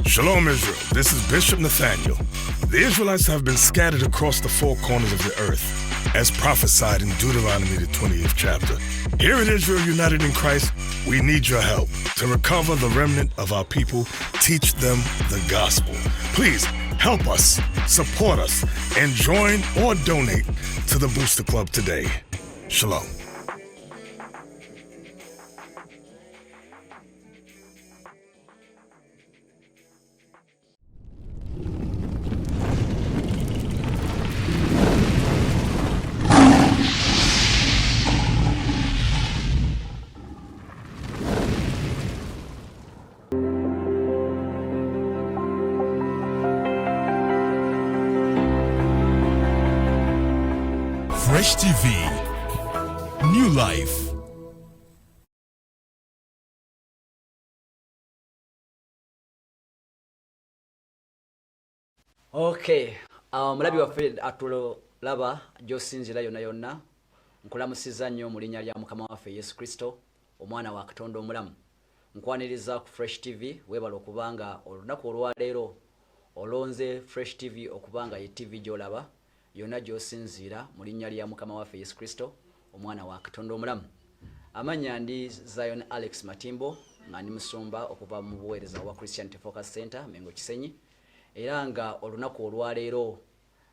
Shalom, Israel. This is Bishop Nathaniel. The Israelites have been scattered across the four corners of the earth, as prophesied in Deuteronomy, the 20th chapter. Here in Israel United in Christ, we need your help to recover the remnant of our people, teach them the gospel. Please help us, support us, and join or donate to the Booster Club today. Shalom. Fresh TV, new life. Okay, mulabi waffe atulaba gy'osinzira yonna yonna nkulamusiza nnyo mu linnya lya Mukama waffe Yesu Kristo omwana wa Katonda omulamu. Nkwaniriza ku Fresh TV weebala okubanga olunaku olwaleero olonze Fresh TV okubanga ye TV gy'olaba yonna gy'osinzira mu linnya lya Mukama waffe Yesu Kristo omwana wa Katonda omulamu. Amanya ndi Zion Alex Matimbo nga ndi musumba okuva mu buweereza wa Christianity Focus Center Mengo Kisenyi. Era nga olunaku olwaleero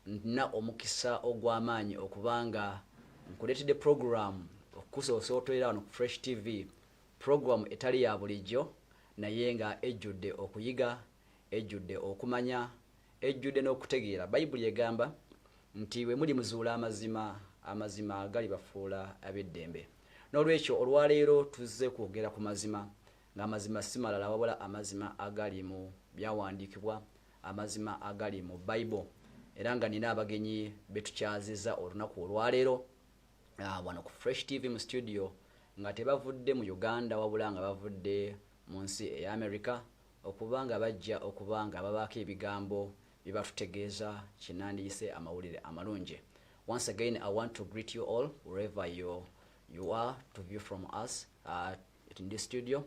nina omukisa ogw'amaanyi okubanga nkuleetedde program okusoosooterera wano ku Fresh TV, program etali ya bulijjo naye nga ejjudde okuyiga, ejjudde okumanya, ejjudde n'okutegeera. Bayibuli egamba nti bwe muli muzuula amazima, amazima gali bafuula ab'eddembe. N'olwekyo olwaleero tuzze kwogera ku mazima, ng'amazima si malala wabula amazima agali mu byawandiikibwa, amazima agali mu Bible. Era nga nina abagenyi betukyazizza olunaku olwaleero wano ku Fresh TV mu studio nga tebavudde mu Uganda wabula nga bavudde mu nsi eya America okubanga bajja okubanga babaako ebigambo bibatutegeeza kinandiyise amawulire amalungi. Once again, I want to greet you all wherever you are to view from us in this studio.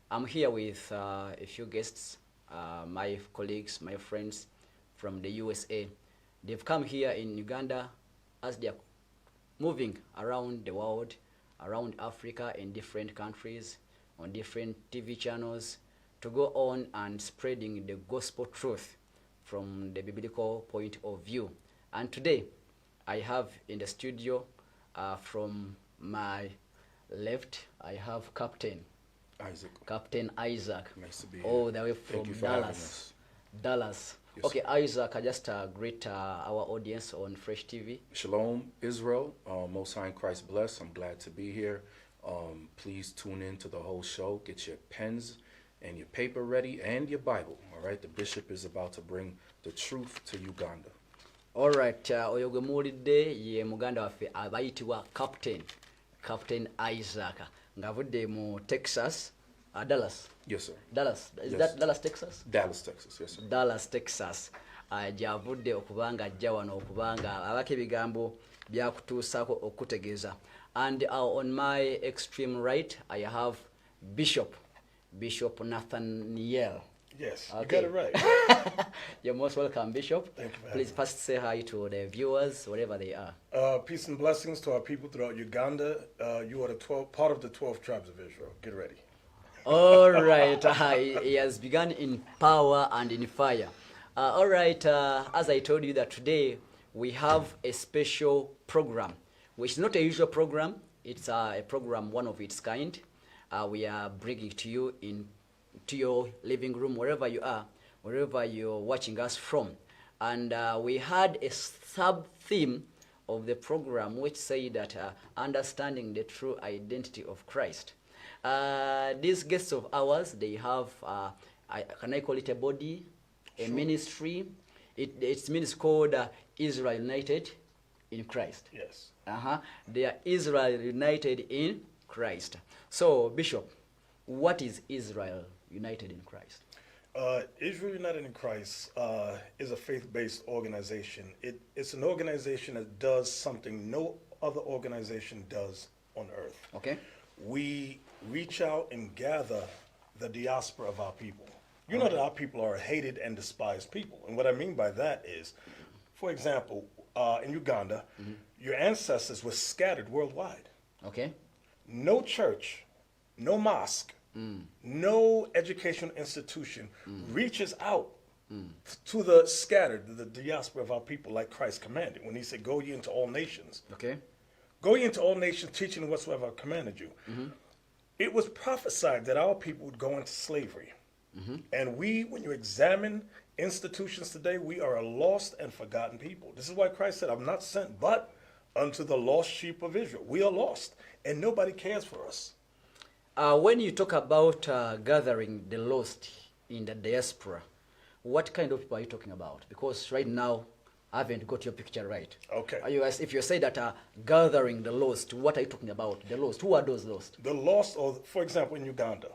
I'm here with a few guests, my colleagues, my friends from the USA. They've come here in Uganda as they are moving around the world, around Africa in different countries, on different TV channels, to go on and spreading the gospel truth from the biblical point of view. And today, I have in the studio, from my left, I have Captain Isaac. Nice to be here. All the way from Dallas. Yes, okay, Isaac, I just greet our audience on Fresh TV. Shalom, Israel. Most High in Christ bless. I'm glad to be here. Please tune in to the whole show. Get your pens and your paper ready and your Bible. All right, the bishop is about to bring the truth to Uganda. All right, oyo gwe muwulidde ye muganda waffe abayitibwa Captain Isaac ng'avudde mu Texas, Dallas. Yes, sir. Dallas. Is Yes. that Dallas, Texas? Dallas, Texas. Yes, sir. Dallas, Texas. Gy'avudde okubanga ajja wano okubanga abako ebigambo byakutuusaako okutegeeza. And on my extreme right, I have Bishop Nathaniel. Yes, Okay. you got it right. You're most welcome, Bishop. Thank you for Please having first say hi to the viewers, wherever they are. Peace and blessings to our people throughout Uganda. You are part of the 12 tribes of Israel. Get ready. All right, he has begun in power and in fire. All right, as I told you that today we have a special program, which is not a usual program. It's a program, one of its kind. We are bringing to you to your living room, wherever you are, wherever you're watching us from. And we had a sub-theme of the program which said that understanding the true identity of Christ. These guests of ours, they have, can I call it a body, a ministry? It's ministry called Israel United in Christ. Yes. They are Israel United in Christ. So, Bishop, what is Israel United in Christ? Israel United in Christ is a faith-based organization. It's an organization that does something no other organization does on earth. Okay. We reach out and gather the diaspora of our people. You know that our people are a hated and despised people. And what I mean by that is, for example, in Uganda, your ancestors were scattered worldwide. Okay. No church, no mosque, no educational institution reaches out to the scattered, the diaspora of our people, like Christ commanded when he said, go ye into all nations. Okay. Go ye into all nations, teaching whatsoever I commanded you. It was prophesied that our people would go into slavery. And when you examine institutions today, we are a lost and forgotten people. This is why Christ said, I'm not sent but unto the lost sheep of Israel. We are lost, and nobody cares for us. When you talk about gathering the lost in the diaspora, what kind of people are you talking about? Because right now, I haven't got your picture right. Okay. If you say that gathering the lost, what are you talking about? The lost, who are those lost? The lost, or for example, in Uganda,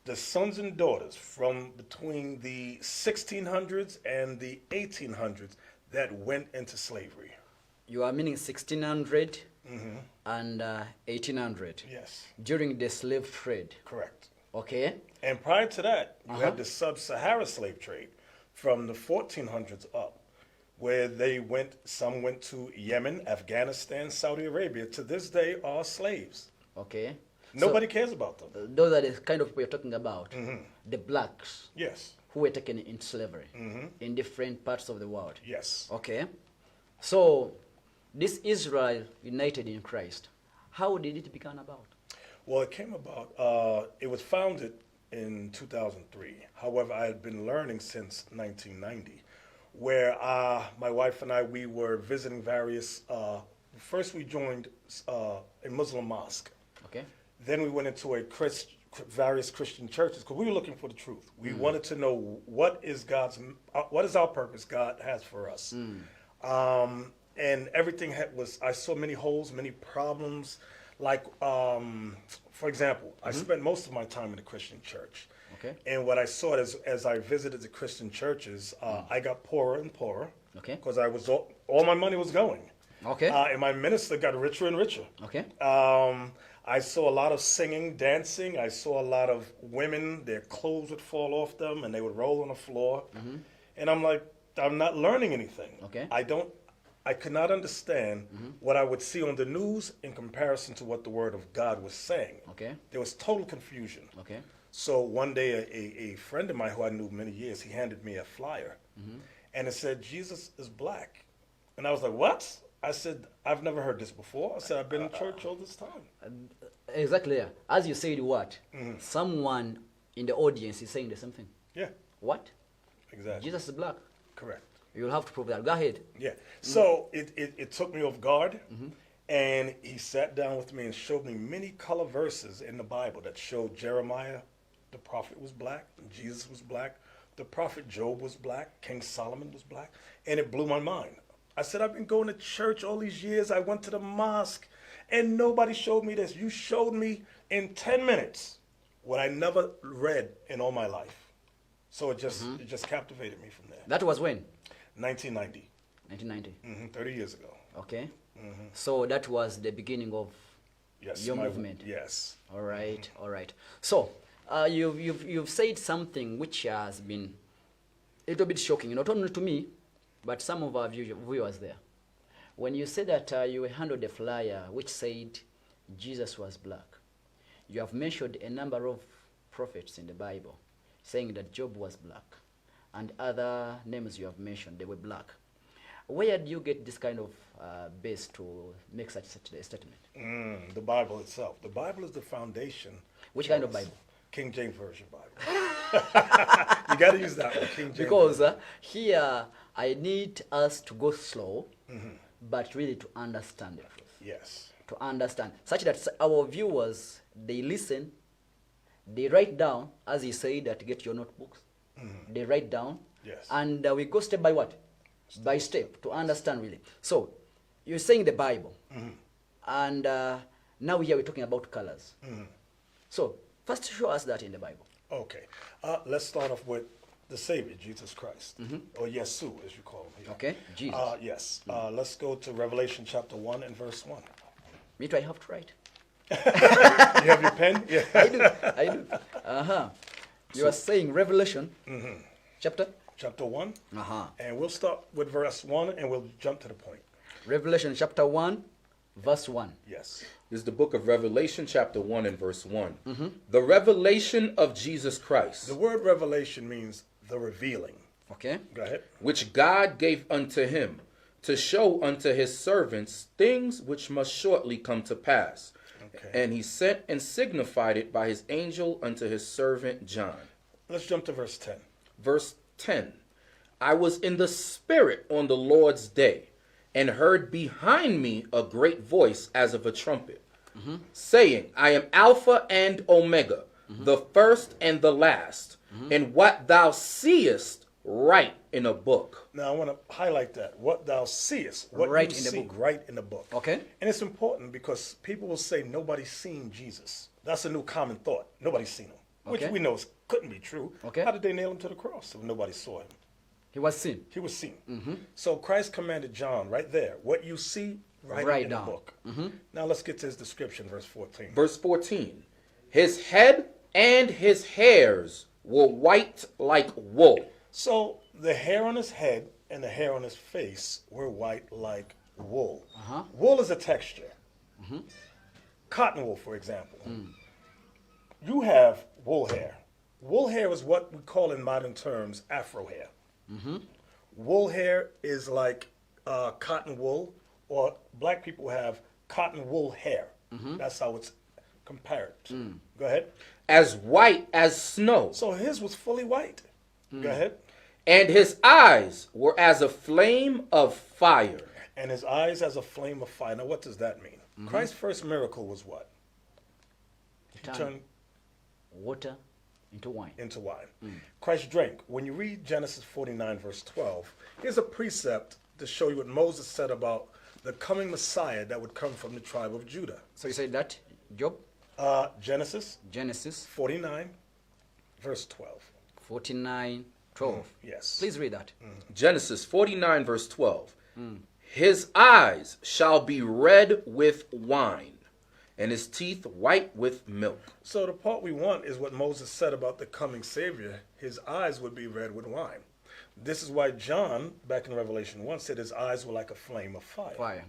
the sons and daughters from between the 1600s and the 1800s that went into slavery. You are meaning 1600 and 1800? Yes. During the slave trade? Correct. Okay. And prior to that, you had the sub-Sahara slave trade from the 1400s up, where some went to Yemen, Afghanistan, Saudi Arabia. To this day are slaves. Okay. Nobody cares about them. Those are the kind of people you're talking about. The blacks. Yes. Who were taken into slavery in different parts of the world. Yes. Okay. So, this Israel United in Christ, how did it become about? Well, it came about, it was founded in 2003. However, I had been learning since 1990, where my wife and I, we were visiting various, first we joined a Muslim mosque. Okay. Then we went into various Christian churches because we were looking for the truth. We wanted to know what is our purpose God has for us. And everything I saw many holes, many problems. Like, for example, I spent most of my time in a Christian church. Okay. And what I saw as I visited the Christian churches, I got poorer and poorer. Okay. Because all my money was going. Okay. And my minister got richer and richer. Okay. I saw a lot of singing, dancing. I saw a lot of women, their clothes would fall off them and they would roll on the floor. And I'm like, I'm not learning anything. Okay. I could not understand what I would see on the news in comparison to what the Word of God was saying. Okay. There was total confusion. Okay. So one day, a friend of mine who I knew many years, he handed me a flyer, and it said, Jesus is black. And I was like, what? I said, I've never heard this before. I said, I've been in church all this time. Exactly. Yeah. As you said, what? Someone in the audience is saying the same thing. Yeah. What? Exactly. Jesus is black. Correct. You'll have to prove that. Go ahead. Yeah. So it took me off guard, and he sat down with me and showed me many color verses in the Bible that showed Jeremiah, the prophet, was black, and Jesus was black, the prophet Job was black, King Solomon was black, and it blew my mind. I said, I've been going to church all these years. I went to the mosque, and nobody showed me this. You showed me in 10 minutes what I never read in all my life. So it just captivated me from there. That was when? 1990. 1990. 30 years ago. Okay. So that was the beginning of your movement. Yes. All right. All right. So you've said something which has been a little bit shocking, not only to me, but some of our viewers there. When you said that you handled a flyer which said Jesus was black, you have mentioned a number of prophets in the Bible saying that Job was black, and other names you have mentioned, they were black. Where do you get this kind of base to make such a statement? The Bible itself. The Bible is the foundation. Which kind of Bible? King James Version Bible. You got to use that one, King James. Because here I need us to go slow, but really to understand the truth. Yes. To understand, such that our viewers, they listen They write down, as he said, that get your notebooks. They write down. Yes. And we go step by what? By step to understand really. So, you're saying the Bible. And now here we're talking about colors. So, first show us that in the Bible. Okay. Let's start off with the Savior, Jesus Christ. Or Yesu, as you call him here. Okay, Jesus. Yes. Let's go to Revelation chapter 1 and verse 1. Me too, I have to write. You have your pen? Yeah. I do. You are saying Revelation chapter? Chapter 1. Uh-huh. And we'll start with verse 1 and we'll jump to the point. Revelation chapter 1, verse 1. Yes. This is the book of Revelation, chapter 1 and verse 1. The revelation of Jesus Christ, The word revelation means the revealing. Okay. Go ahead. which God gave unto him, to show unto his servants things which must shortly come to pass. Okay. And he sent and signified it by his angel unto his servant John. Let's jump to verse 10. Verse 10. I was in the Spirit on the Lord's day, and heard behind me a great voice as of a trumpet, saying, I am Alpha and Omega, the first and the last. And what thou seest, write in a book. Now I want to highlight that. What thou seest, what Write you in the see, book. write in the book. Okay. And it's important because people will say nobody's seen Jesus. That's a new common thought. Nobody's seen him, which Okay. we know couldn't be true. Okay. How did they nail him to the cross if nobody saw him? He was seen. He was seen. So Christ commanded John right there, what you see, write it in down. the book. Now let's get to his description, verse 14. Verse 14. His head and his hairs were white like wool. So the hair on his head and the hair on his face were white like wool. Wool is a texture. Cotton wool, for example. You have wool hair. Wool hair is what we call in modern terms Afro hair. Wool hair is like cotton wool, or black people have cotton wool hair. That's how it's compared to. Go ahead. As white as snow. So his was fully white. Go ahead. And his eyes were as a flame of fire. And his eyes as a flame of fire. Now, what does that mean? Christ's first miracle was what? He turned Water into wine. into wine. Christ drank. When you read Genesis 49, verse 12, here's a precept to show you what Moses said about the coming Messiah that would come from the tribe of Judah. So you say that, Job? Genesis Genesis 49, verse 12. 49, 12. Yes. Please read that. Genesis 49, verse 12. His eyes shall be red with wine, and his teeth white with milk. So the part we want is what Moses said about the coming Savior. His eyes would be red with wine. This is why John, back in Revelation 1, said his eyes were like a flame of fire. Fire.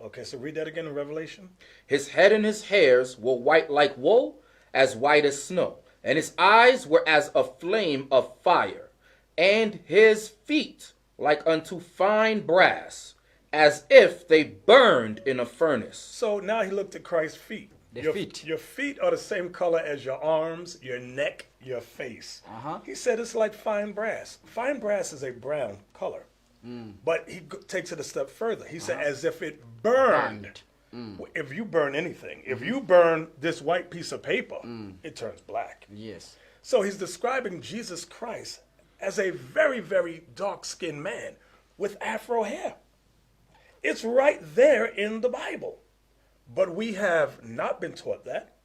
Okay, so read that again in Revelation. His head and his hairs were white like wool, as white as snow, and his eyes were as a flame of fire, and his feet like unto fine brass, as if they burned in a furnace. So now he looked at Christ's feet. The feet. Your feet are the same color as your arms, your neck, your face. He said it's like fine brass. Fine brass is a brown color. But he takes it a step further. He said as if it burned. If you burn anything, if you burn this white piece of paper, it turns black. Yes. So he's describing Jesus Christ as a very, very dark-skinned man with afro hair. It's right there in the Bible. But we have not been taught that.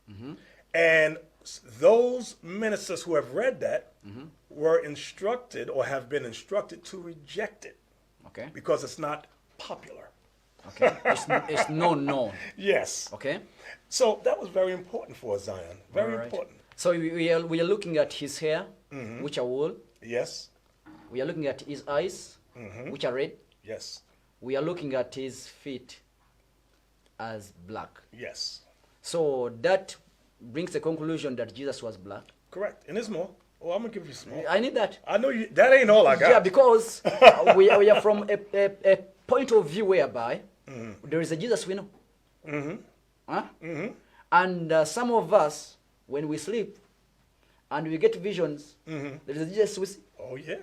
And those ministers who have read that were instructed or have been instructed to reject it Okay. because it's not popular. Okay. It's known. Yes. Okay. So that was very important for us, Zion. Very Alright. important. So we are looking at his hair, which are wool. Yes. We are looking at his eyes, which are red. Yes. We are looking at his feet as black. Yes. So that brings the conclusion that Jesus was black. Correct. And there's more. Oh, I'm going to give you some more. I need that. I know you. That ain't all I got. Yeah, because we are from a point of view whereby there is a Jesus we know. And some of us, when we sleep and we get visions, there is a Jesus we see. Oh, yeah.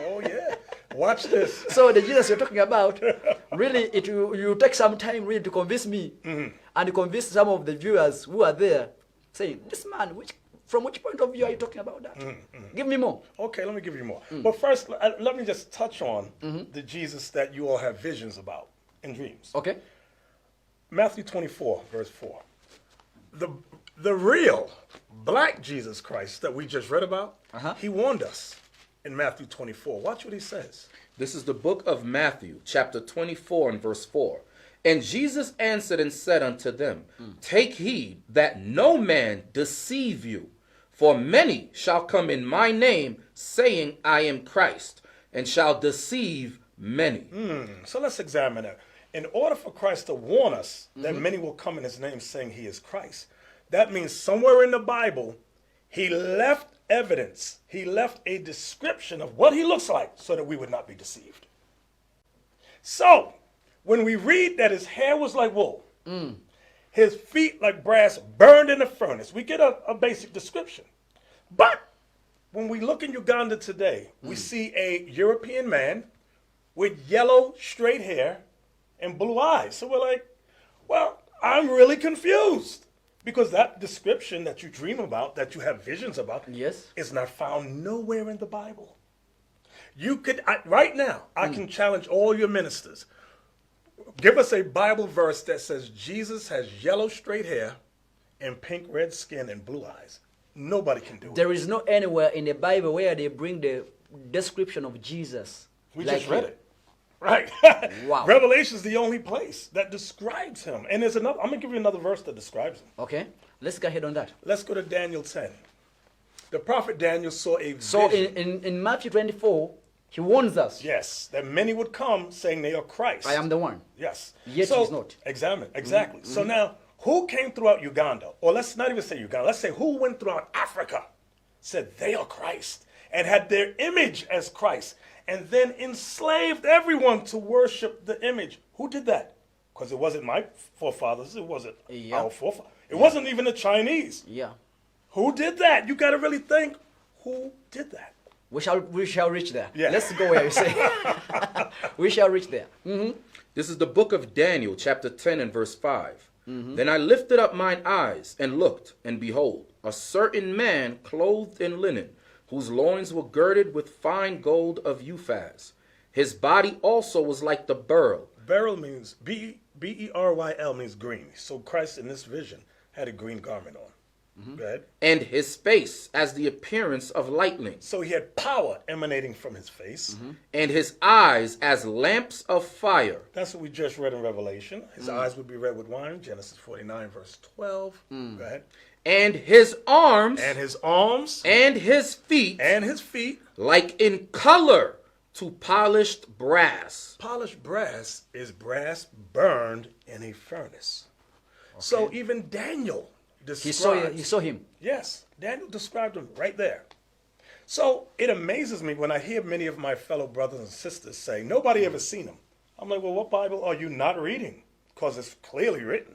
Oh, yeah. Watch this. So the Jesus you're talking about, really, you take some time really to convince me and convince some of the viewers who are there, saying, this man, From which point of view are you talking about that? Give me more. Okay, let me give you more. But first, let me just touch on the Jesus that you all have visions about in dreams. Okay. Matthew 24, verse 4. The real black Jesus Christ that we just read about, he warned us in Matthew 24. Watch what he says. This is the book of Matthew, chapter 24 and verse 4. And Jesus answered and said unto them, Take heed that no man deceive you, for many shall come in my name, saying, I am Christ, and shall deceive many. So let's examine that. In order for Christ to warn us that many will come in his name saying he is Christ, that means somewhere in the Bible, he left evidence. He left a description of what he looks like so that we would not be deceived. So, when we read that his hair was like wool, his feet like brass burned in a furnace, we get a basic description. But when we look in Uganda today, we see a European man with yellow straight hair and blue eyes. So we're like, well, I'm really confused. Because that description that you dream about, that you have visions about, is not found nowhere in the Bible. You could, right now, I can challenge all your ministers. Give us a Bible verse that says Jesus has yellow straight hair and pink red skin and blue eyes. Nobody can do it. There is no anywhere in the Bible where they bring the description of Jesus. We just read it. Right. Wow. Revelation is the only place that describes him. And there's another, I'm going to give you another verse that describes him. Okay. Let's go ahead on that. Let's go to Daniel 10. The prophet Daniel saw a vision. So in Matthew 24, he warns us. Yes, that many would come saying they are Christ. I am the one. Yes. Yet so, he's not. Exactly. So now, who came throughout Uganda? Or let's not even say Uganda. Let's say who went throughout Africa, said they are Christ, and had their image as Christ, and then enslaved everyone to worship the image. Who did that? Because it wasn't my forefathers. It wasn't our forefathers. It wasn't even the Chinese. Yeah. Who did that? You got to really think, who did that? We shall reach there. Yeah. Let's go where you say. We shall reach there. This is the book of Daniel, chapter 10 and verse 5. Then I lifted up mine eyes and looked, and behold, a certain man clothed in linen, whose loins were girded with fine gold of Uphaz. His body also was like the beryl. Beryl means, B-E-R-Y-L means green. So Christ in this vision had a green garment on. Go ahead. And his face as the appearance of lightning. So he had power emanating from his face. And his eyes as lamps of fire. That's what we just read in Revelation. His eyes would be red with wine, Genesis 49, verse 12. Go ahead. And his arms. And his arms. And his feet. And his feet. Like in color to polished brass. Polished brass is brass burned in a furnace. Okay. So even Daniel described. He saw him. Yes, Daniel described him right there. So it amazes me when I hear many of my fellow brothers and sisters say, nobody ever seen him. I'm like, well, what Bible are you not reading? Because it's clearly written.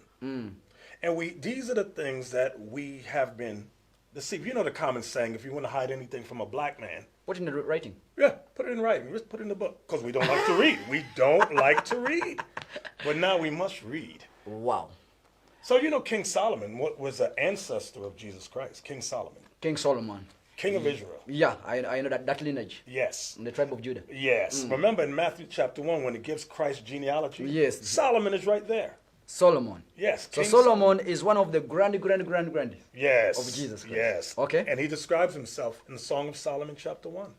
And these are the things that we have been deceived. You know the common saying, if you want to hide anything from a black man. Put in the writing. Yeah, put it in writing. Just put it in the book. Because we don't like to read. We don't like to read. But now we must read. Wow. So you know King Solomon was an ancestor of Jesus Christ. King Solomon. King Solomon. King of Israel. Yeah, I know that lineage. Yes. In the tribe of Judah. Yes. Remember in Matthew chapter 1 when it gives Christ's genealogy? Yes. Solomon is right there. Solomon. Yes. So Solomon is one of the grand yes. of Jesus Christ. Yes. Okay. And he describes himself in the Song of Solomon chapter 1.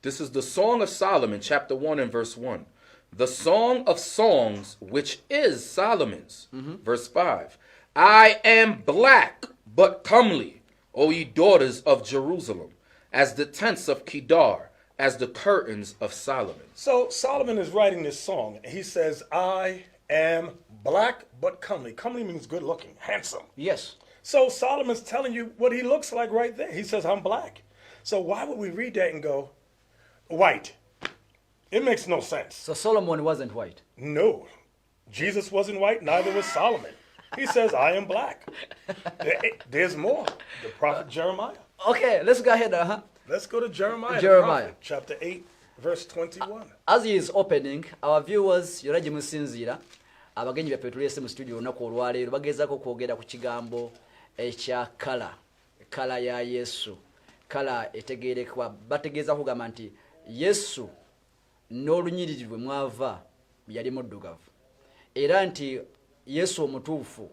This is the Song of Solomon, chapter 1 and verse 1. The Song of Songs, which is Solomon's. Verse 5. I am black, but comely, O ye daughters of Jerusalem, as the tents of Kedar, as the curtains of Solomon. So Solomon is writing this song. And he says, I am black, but comely. Comely means good looking, handsome. Yes. So Solomon's telling you what he looks like right there. He says, I'm black. So why would we read that and go, white? It makes no sense. So Solomon wasn't white. No. Jesus wasn't white, neither was Solomon. He says, I am black. There's more. The prophet Jeremiah. Okay, let's go ahead. Let's go to Jeremiah. Jeremiah. Prophet, chapter 8, verse 21. As he is opening, our viewers, yora jimusinzira, abagenyi baffe tulese mu studio olunaku olwaleero bagezaako kwogera ku kigambo ekya kala. kala ya Yesu kala etegerekwa bategeeza kugamba nti Yesu n'olunyiriri bwe mwava yali muddugavu era nti Yesu omutuufu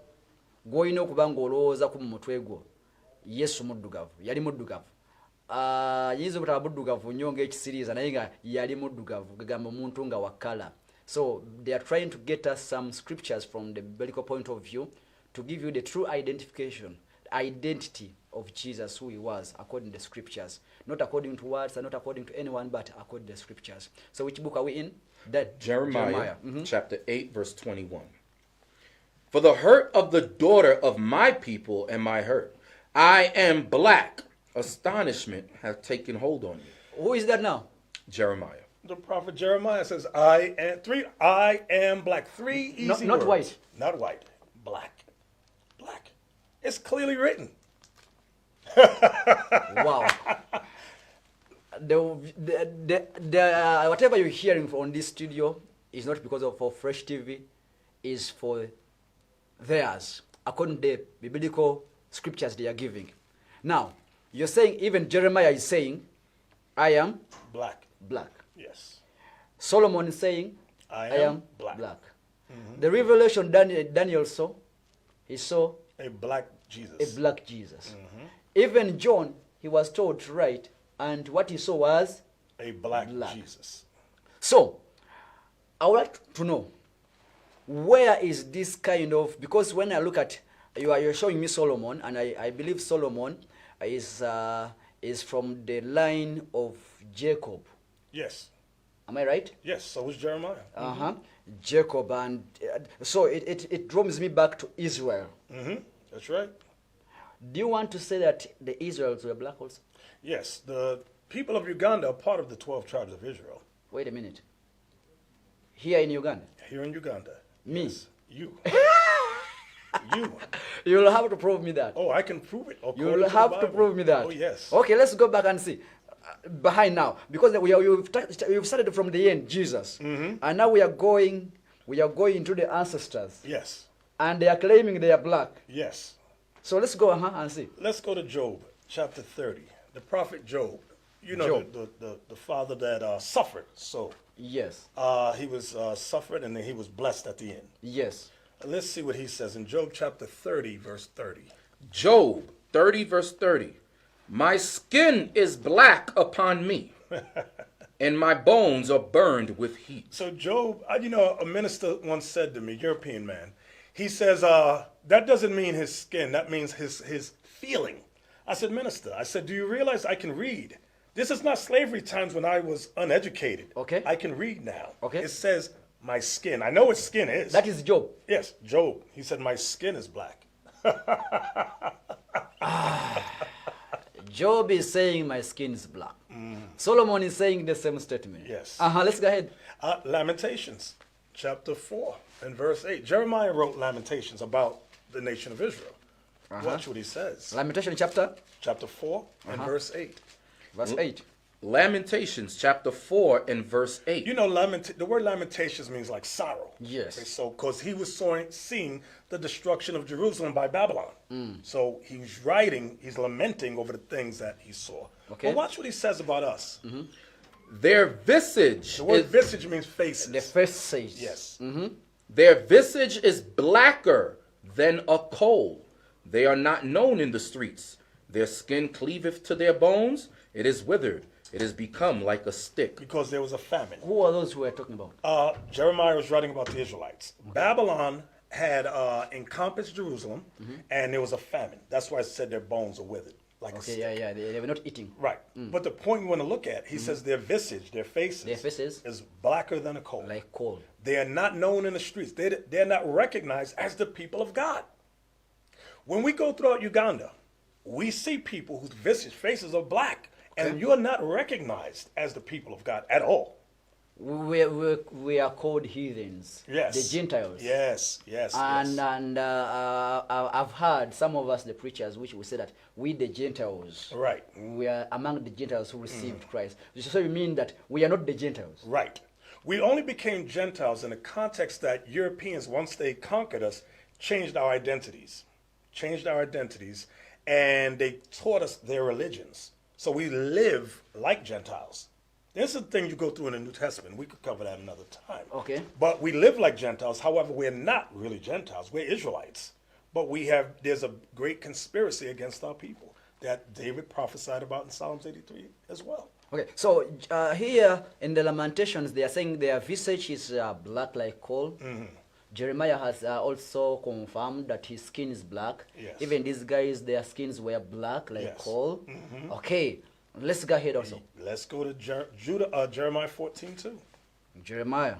gw'olina okuba ng'olowooza ku mu mutwe gwo Yesu muddugavu yali muddugavu yinza obutaba buddugavu nnyo ng'ekisiriiza naye nga yali muddugavu gagamba omuntu nga wa kala. So they are trying to get us some scriptures from the biblical point of view to give you the true identity of Jesus, who he was, according to the scriptures. Not according to words and not according to anyone, but according to the scriptures. So which book are we in? That Jeremiah. Chapter 8, verse 21. For the hurt of the daughter of my people and my hurt, I am black. Astonishment has taken hold on me. Who is that now? Jeremiah. The prophet Jeremiah says, I am black. Three easy Not words. white. Not white. Black. Black. It's clearly written. Wow. Whatever you're hearing on this studio is not because of for Fresh TV, is for theirs, according to the biblical scriptures they are giving. Now, you're saying, even Jeremiah is saying, I am Black. black. Yes. Solomon is saying, I I am black. black. The revelation Daniel saw, he saw A black Jesus. a black Jesus. Even John, he was told to write, and what he saw was A black black. Jesus. So, I would like to know, where is this kind of, because when I look at, you're showing me Solomon, and I believe Solomon is from the line of Jacob. Yes. Am I right? Yes. So was Jeremiah. Jacob, and so it draws me back to Israel. That's right. Do you want to say that the Israelites were black also? Yes. The people of Uganda are part of the 12 tribes of Israel. Wait a minute. Here in Uganda? Here in Uganda. Me? Yes. You. You. You'll have to prove me that. Oh, I can prove it. You'll have to prove me that. Oh, yes. Okay, let's go back and see. Behind now, because we've started from the end, Jesus, and now we are going into the ancestors, Yes. and they are claiming they are black. Yes. So let's go and see. Let's go to Job, chapter 30. The prophet Job. You know, Job. the father that suffered. So Yes, he was suffered and then he was blessed at the end. yes. Let's see what he says in Job chapter 30, verse 30. Job 30, verse 30. My skin is black upon me, and my bones are burned with heat. So Job, a minister once said to me, European man, he says, that doesn't mean his skin, that means his feeling. I said, minister, do you realize I can read? This is not slavery times when I was uneducated. Okay. I can read now. Okay. It says, my skin. I know what skin is. That is Job. Yes, Job. He said, my skin is black. Job is saying my skin is black. Solomon is saying the same statement. Yes. Let's go ahead. Lamentations, chapter 4 and verse 8. Jeremiah wrote Lamentations about the nation of Israel. Watch what he says. Lamentation chapter 4 and verse 8. verse 8. Lamentations chapter 4 and verse 8. You know, the word lamentations means like sorrow. Yes. Okay, so, because he was seeing the destruction of Jerusalem by Babylon. So he's lamenting over the things that he saw. Okay. But watch what he says about us. Their visage The word is, visage means faces. The first says. Yes. their visage is blacker than a coal. They are not known in the streets. Their skin cleaveth to their bones. It is withered. It has become like a stick. Because there was a famine. Who are those who are talking about? Jeremiah was writing about the Israelites. Babylon had encompassed Jerusalem, and there was a famine. That's why it said their bones are withered. Like a stick. Yeah. They were not eating. Right. But the point we want to look at, he says their visage, their faces, is blacker than a coal. Like coal. They are not known in the streets. They're not recognized as the people of God. When we go throughout Uganda, we see people whose faces are black, and you're not recognized as the people of God at all. We are called heathens. Yes. The Gentiles. Yes. And I've heard some of us, the preachers, which will say that we the Gentiles, Right. we are among the Gentiles who received Christ. So you mean that we are not the Gentiles? Right. We only became Gentiles in the context that Europeans, once they conquered us, changed our identities. and they taught us their religions. So we live like Gentiles. This is the thing you go through in the New Testament. We could cover that another time. Okay. But we live like Gentiles. However, we're not really Gentiles. We're Israelites. But there's a great conspiracy against our people that David prophesied about in Psalms 83 as well. Okay, so here in the Lamentations, they are saying their visage is black like coal. Jeremiah has also confirmed that his skin is black. Yes. Even these guys, their skins were black like coal. Okay, let's go ahead also. Let's go to Jeremiah 14:2. Jeremiah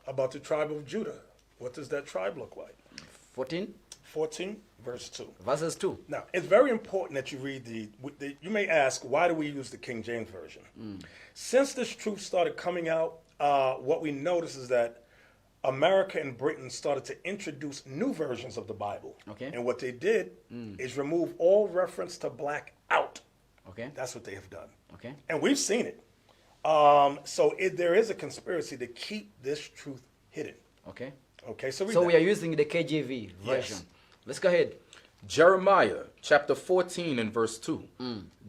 About the tribe of Judah. What does that tribe look like? 14, 14, verse 2. verses 2. Now, it's very important that you read you may ask, why do we use the King James Version? Since this truth started coming out, what we notice is that America and Britain started to introduce new versions of the Bible. Okay. And what they did is remove all reference to black out. Okay. That's what they have done. Okay. And we've seen it. There is a conspiracy to keep this truth hidden. Okay. Okay, so So we are using the KJV version. Yes. Let's go ahead. Jeremiah chapter 14 and verse 2.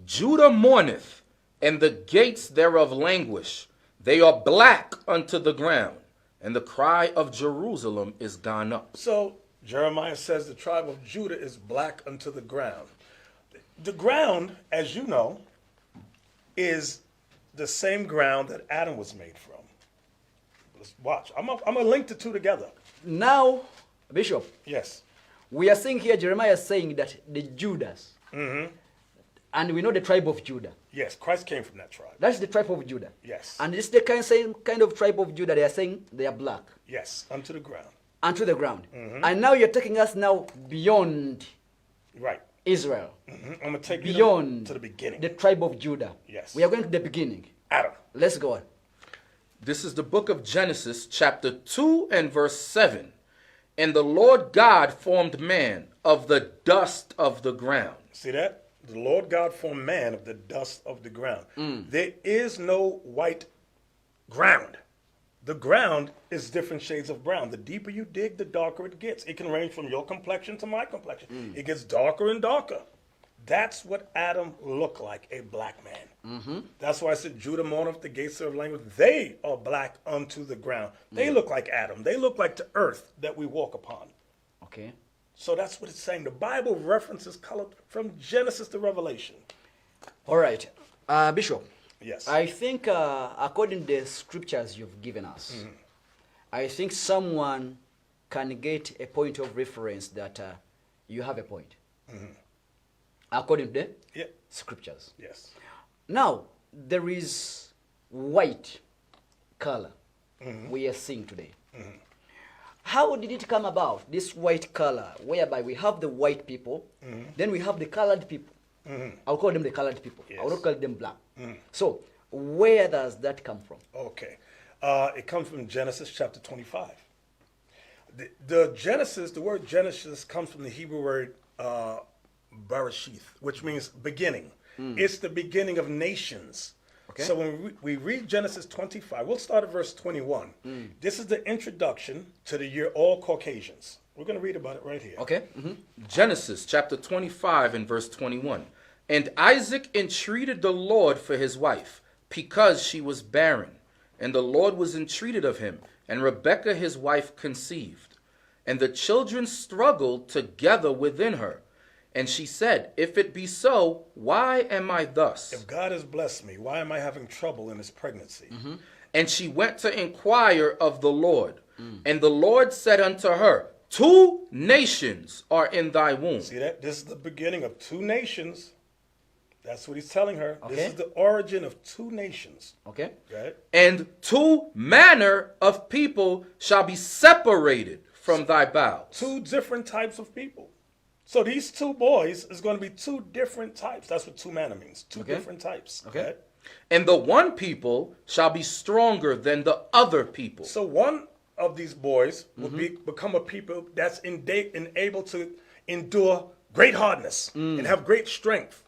Judah mourneth, and the gates thereof languish. They are black unto the ground, and the cry of Jerusalem is gone up. So Jeremiah says the tribe of Judah is black unto the ground. The ground, as you know, is the same ground that Adam was made from. Let's watch. I'm gonna link the two together. Now, Bishop, Yes. we are seeing here Jeremiah saying that the Judas, and we know the tribe of Judah. Yes, Christ came from that tribe. That's the tribe of Judah. Yes. And it's the same kind of tribe of Judah. They are saying they are black Yes, unto the ground. unto the ground. And now you're taking us now beyond Right. Israel, I'm gonna take you beyond to the beginning. the tribe of Judah. Yes. We are going to the beginning. Adam. Let's go on. This is the book of Genesis, chapter 2 and verse 7. And the Lord God formed man of the dust of the ground. See that? The Lord God formed man of the dust of the ground. There is no white ground. The ground is different shades of brown. The deeper you dig, the darker it gets. It can range from your complexion to my complexion. It gets darker and darker. That's what Adam looked like, a black man. That's why I said Judah mourneth, the gates of language. They are black unto the ground. They look like Adam. They look like the earth that we walk upon. Okay. So that's what it's saying. The Bible references color from Genesis to Revelation. All right. Bishop. Yes. I think according to the scriptures you've given us, I think someone can get a point of reference that you have a point. According to the scriptures. Yes. Now, there is white color we are seeing today. How did it come about, this white color, whereby we have the white people, then we have the colored people. I'll call them the colored people. I will not call them black. So, where does that come from? Okay. It comes from Genesis chapter 25. The word Genesis comes from the Hebrew word Bereshith, which means beginning. It's the beginning of nations. Okay. So when we read Genesis 25, we'll start at verse 21. This is the introduction to the year all Caucasians. We're going to read about it right here. Okay. Genesis chapter 25 and verse 21. And Isaac entreated the Lord for his wife, because she was barren. And the Lord was entreated of him, and Rebekah his wife conceived. And the children struggled together within her. And she said, if it be so, why am I thus? If God has blessed me, why am I having trouble in this pregnancy? And she went to inquire of the Lord. And the Lord said unto her, 2 nations are in thy womb. See that? This is the beginning of 2 nations. That's what he's telling her. Okay. This is the origin of 2 nations. Okay. Right? And 2 manner of people shall be separated from thy bowels. 2 different types of people. So these 2 boys is going to be 2 different types. That's what 2 manner means. 2 different types. Okay. And the one people shall be stronger than the other people. So one of these boys will become a people that's able to endure great hardness and have great strength.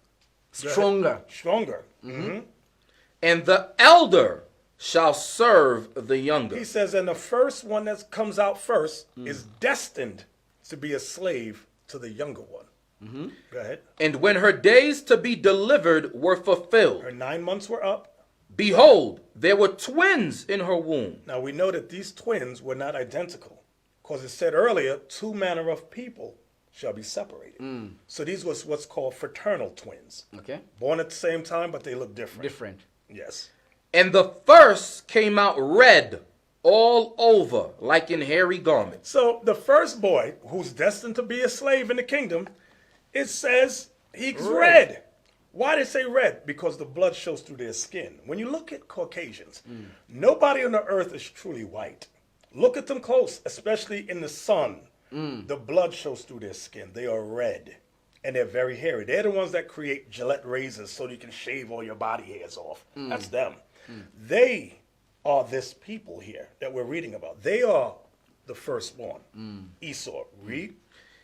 Stronger. Stronger. And the elder shall serve the younger. He says, and the first one that comes out first is destined to be a slave to the younger one. Go ahead. And when her days to be delivered were fulfilled, Her 9 months were up. behold, there were twins in her womb. Now we know that these twins were not identical, because it said earlier, 2 manner of people shall be separated. So these was what's called fraternal twins. Okay. Born at the same time, but they look different. Different. Yes. And the first came out red all over, like in hairy garments. So the first boy, who's destined to be a slave in the kingdom, it says he's red. Why did it say red? Because the blood shows through their skin. When you look at Caucasians, nobody on the earth is truly white. Look at them close, especially in the sun. The blood shows through their skin. They are red, and they're very hairy. They're the ones that create Gillette razors so you can shave all your body hairs off. That's them. They are this people here that we're reading about. They are the firstborn. Esau. Read.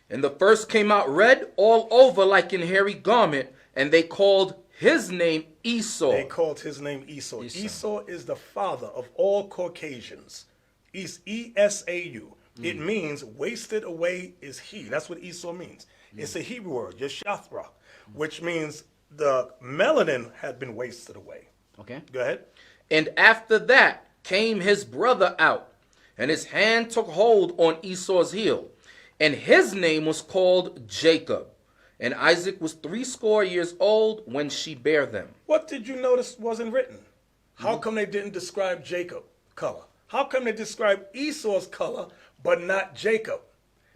And the first came out red all over, like in hairy garment, and they called his name Esau. They called his name Esau. Esau is the father of all Caucasians. Esau. It means wasted away is he. That's what Esau means. It's a Hebrew word, Yeshathra, which means the melanin had been wasted away. Okay. Go ahead. And after that came his brother out, and his hand took hold on Esau's heel, and his name was called Jacob. And Isaac was 80 years old when she bare them. What did you notice wasn't written? How come they didn't describe Jacob color? How come they described Esau's color but not Jacob?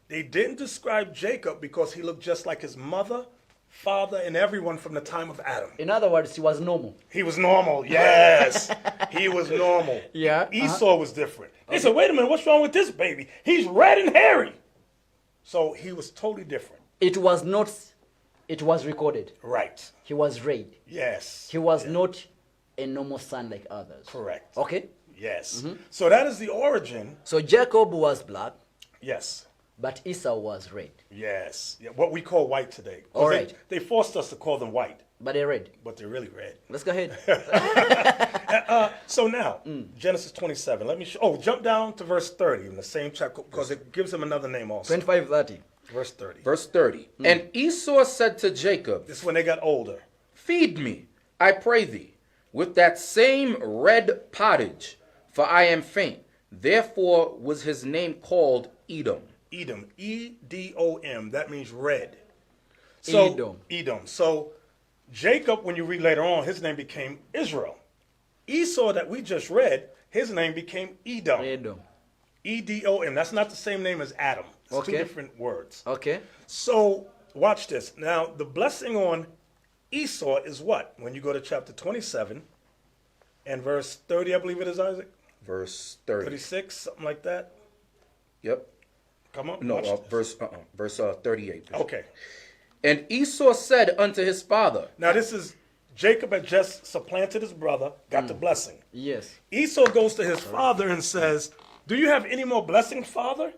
They didn't describe Jacob because he looked just like his mother, father, and everyone from the time of Adam. In other words, he was normal. He was normal, yes. He was normal. Yeah, Esau was different. They said, wait a minute, what's wrong with this baby? He's red and hairy. So he was totally different. It was not, it was recorded. Right. He was red. Yes. He was not a normal son like others. Correct. Okay. Yes. So that is the origin. So Jacob was black, Yes. but Esau was red. Yes. Yeah, what we call white today. 'Cause All right. They forced us to call them white, But they're red. but they're really red. Let's go ahead. So now, Genesis 27. Let me jump down to verse 30 in the same chapter because it gives him another name also. 25:30. Verse 30. Verse 30. And Esau said to Jacob, This is when they got older. feed me, I pray thee, with that same red pottage, for I am faint. Therefore was his name called Edom. Edom. Edom. That means red. So, Edom. Edom. So Jacob, when you read later on, his name became Israel. Esau that we just read, his name became Edom. Edom. Edom. That's not the same name as Adam. It's Okay. two different words. Okay. So watch this. Now the blessing on Esau is what? When you go to chapter 27 and verse 30, I believe it is, Isaac? Verse 30. 36, something like that. Yep. Come on. No, watch this. verse 38. Okay. And Esau said unto his father, Now this is Jacob had just supplanted his brother, got the blessing. Yes. Esau goes to his father and says, do you have any more blessings, father?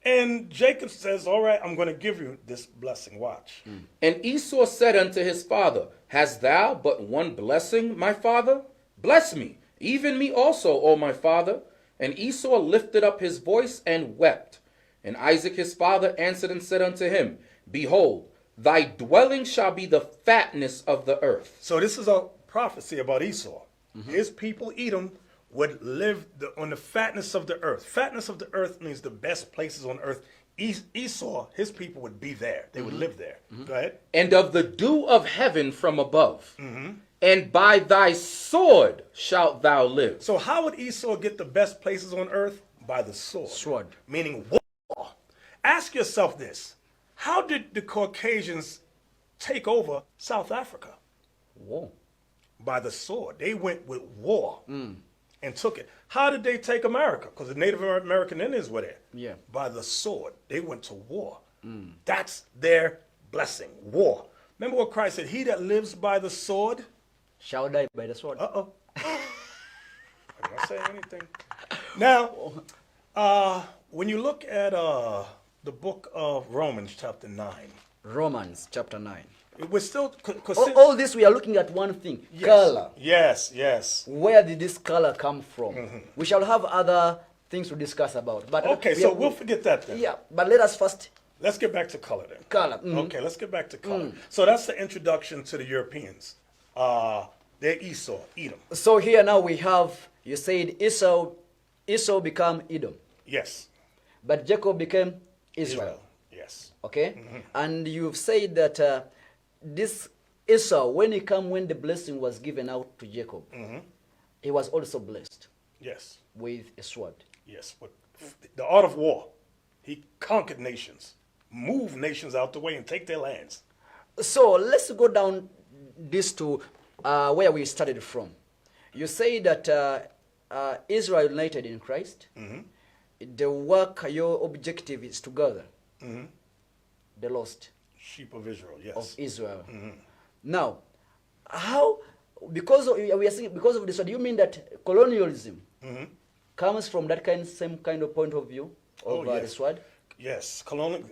And Jacob says, all right, I'm going to give you this blessing. Watch. And Esau said unto his father, hast thou but one blessing, my father? Bless me, even me also, O my father. And Esau lifted up his voice and wept. And Isaac his father answered and said unto him, behold, thy dwelling shall be the fatness of the earth. So this is a prophecy about Esau. His people, Edom, would live on the fatness of the earth. Fatness of the earth means the best places on earth. Esau, his people would be there. They would live there. Go ahead. And of the dew of heaven from above. And by thy sword shalt thou live. So how would Esau get the best places on earth? By the sword. Sword. Meaning war. Ask yourself this. How did the Caucasians take over South Africa? Whoa. By the sword. They went with war and took it. How did they take America? Because the Native American Indians were there. Yeah. By the sword. They went to war. That's their blessing. War. Remember what Christ said? He that lives by the sword. Shall die by the sword. Uh-oh. I'm not saying anything. Now, when you look at the book of Romans chapter 9. Romans chapter 9. We're still... All this we are looking at one thing. Yes. Color. Yes, yes. Where did this color come from? We shall have other things to discuss about. But Okay, so we'll forget that then. Yeah, but let us first Let's get back to color then. Color. Okay, let's get back to color. So that's the introduction to the Europeans. They're Esau, Edom. So here now we have, you said Esau became Edom, Yes. but Jacob became Israel. Yes. Okay? And you've said that this Esau, when the blessing was given out to Jacob, he was also blessed Yes. with a sword. Yes. But the art of war, he conquered nations, moved nations out the way and take their lands. So let's go down this to where we started from. You say that Israel united in Christ. The work, your objective is to gather the lost Sheep of Israel, yes. of Israel. Now, how? Because we are saying because of this, do you mean that colonialism comes from that same kind of point of view of the sword? Yes,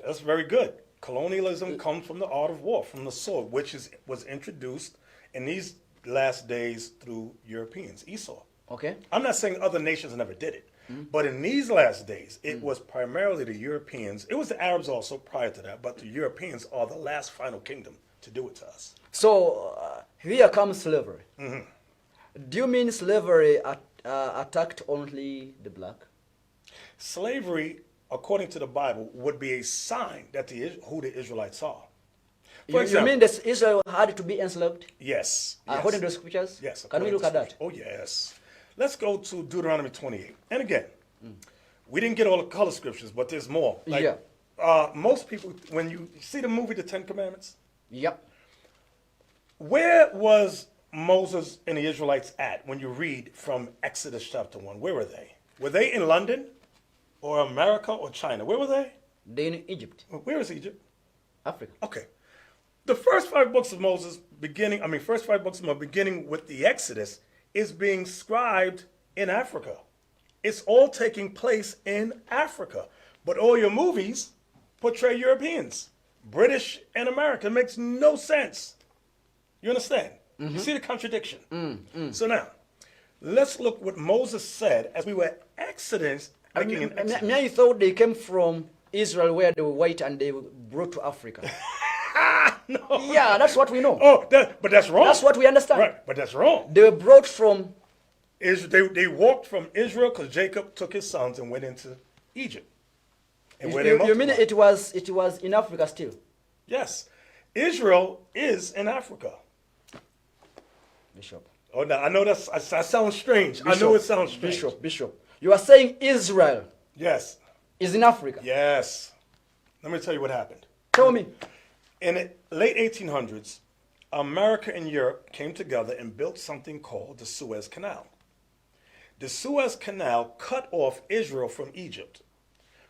that's very good. Colonialism comes from the art of war, from the sword, which was introduced in these last days through Europeans, Esau. Okay. I'm not saying other nations never did it, but in these last days, it was primarily the Europeans. It was the Arabs also prior to that, but the Europeans are the last final kingdom to do it to us. So here comes slavery. Do you mean slavery attacked only the black? Slavery, according to the Bible, would be a sign that who the Israelites are. You mean that Israel had to be enslaved? Yes. According to the scriptures? Yes. Can we look at that? Oh, yes. Let's go to Deuteronomy 28. And again, we didn't get all the color scriptures, but there's more. Most people, when you see the movie The Ten Commandments, Yep. where was Moses and the Israelites at when you read from Exodus chapter 1? Where were they? Were they in London or America or China? Where were they? They're in Egypt, Where is Egypt? Africa. Okay. The first 5 books of Moses beginning with the Exodus is being scribed in Africa. It's all taking place in Africa. But all your movies portray Europeans, British and American. It makes no sense. You understand? You see the contradiction? So now, let's look what Moses said as we were Exodus. I thought they came from Israel where they were white and they were brought to Africa. No. Yeah, that's what we know. Oh, but that's wrong. That's what we understand. Right, but that's wrong. They were brought from... They walked from Israel because Jacob took his sons and went into Egypt. And where they You mean multiplied. it was in Africa still? Yes. Israel is in Africa. Bishop. Oh, now I know that sounds strange. I know it sounds strange. Bishop. You are saying Israel Yes. is in Africa? Yes. Let me tell you what happened. Tell me. In the late 1800s, America and Europe came together and built something called the Suez Canal. The Suez Canal cut off Israel from Egypt.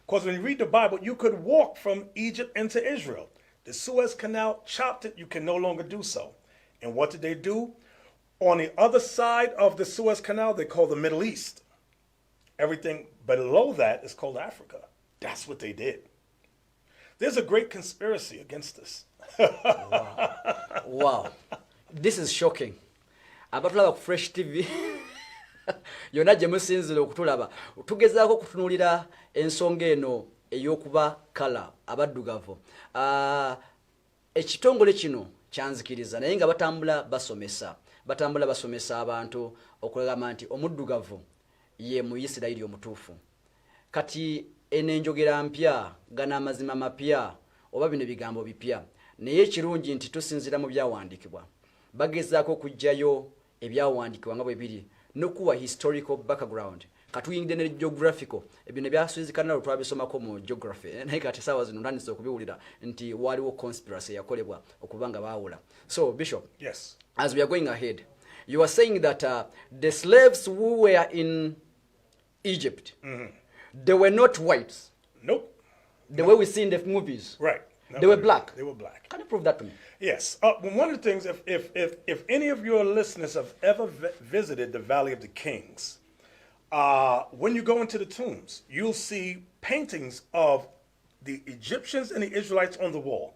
Because when you read the Bible, you could walk from Egypt into Israel. The Suez Canal chopped it. You can no longer do so. And what did they do? On the other side of the Suez Canal, they call the Middle East. Everything below that is called Africa. That's what they did. There's a great conspiracy against us. Wow. This is shocking. Abatulaba ku Fresh TV. Yonna gye musinzira okutulaba. Tugezaako okutunuulira ensonga eno ey'okuba kala abaddugavu. Ekitongole kino kyanzikiriza naye nga batambula basomesa abantu okugamba nti omuddugavu ye Muyisirayiri omutuufu. Kati eno enjogera mpya gana amazima mapya oba bino bigambo bipya naye ekirungi nti tusinzira mu byawandiikibwa bagezaako okugyayo ebyawandiikibwa nga bwe biri nokuwa historical background katuyingide ne geographical ebino byasuzikana lwo twabisomako mu geography naye kati saawa zino ntandise okubiwulira nti waliwo conspiracy yakolebwa okubanga baawula. So Bishop, Yes. as we are going ahead, you are saying that the slaves who were in Egypt, they were not whites. Nope. The way we see in the movies. Right. No, They were black. They were black. Can you prove that to me? Yes. One of the things, if any of your listeners have ever visited the Valley of the Kings, when you go into the tombs, you'll see paintings of the Egyptians and the Israelites on the wall.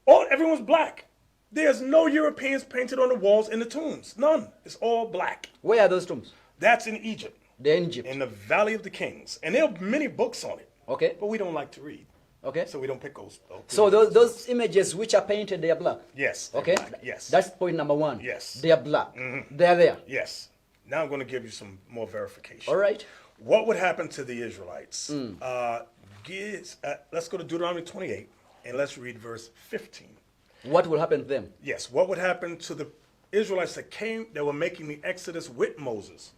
Everyone's black. There's no Europeans painted on the walls in the tombs. None. It's all black. Where are those tombs? That's in Egypt. They're in Egypt. In the Valley of the Kings. And there are many books on it. Okay. But we don't like to read. Okay. So we don't pick those. So those images which are painted, they are black. Yes. they're Okay. black, Yes. That's point number one. Yes. They are black. They are there. Yes. Now I'm going to give you some more verification. All right. What would happen to the Israelites? Let's go to Deuteronomy 28 and let's read verse 15. What will happen to them? Yes. What would happen to the Israelites that were making the Exodus with Moses?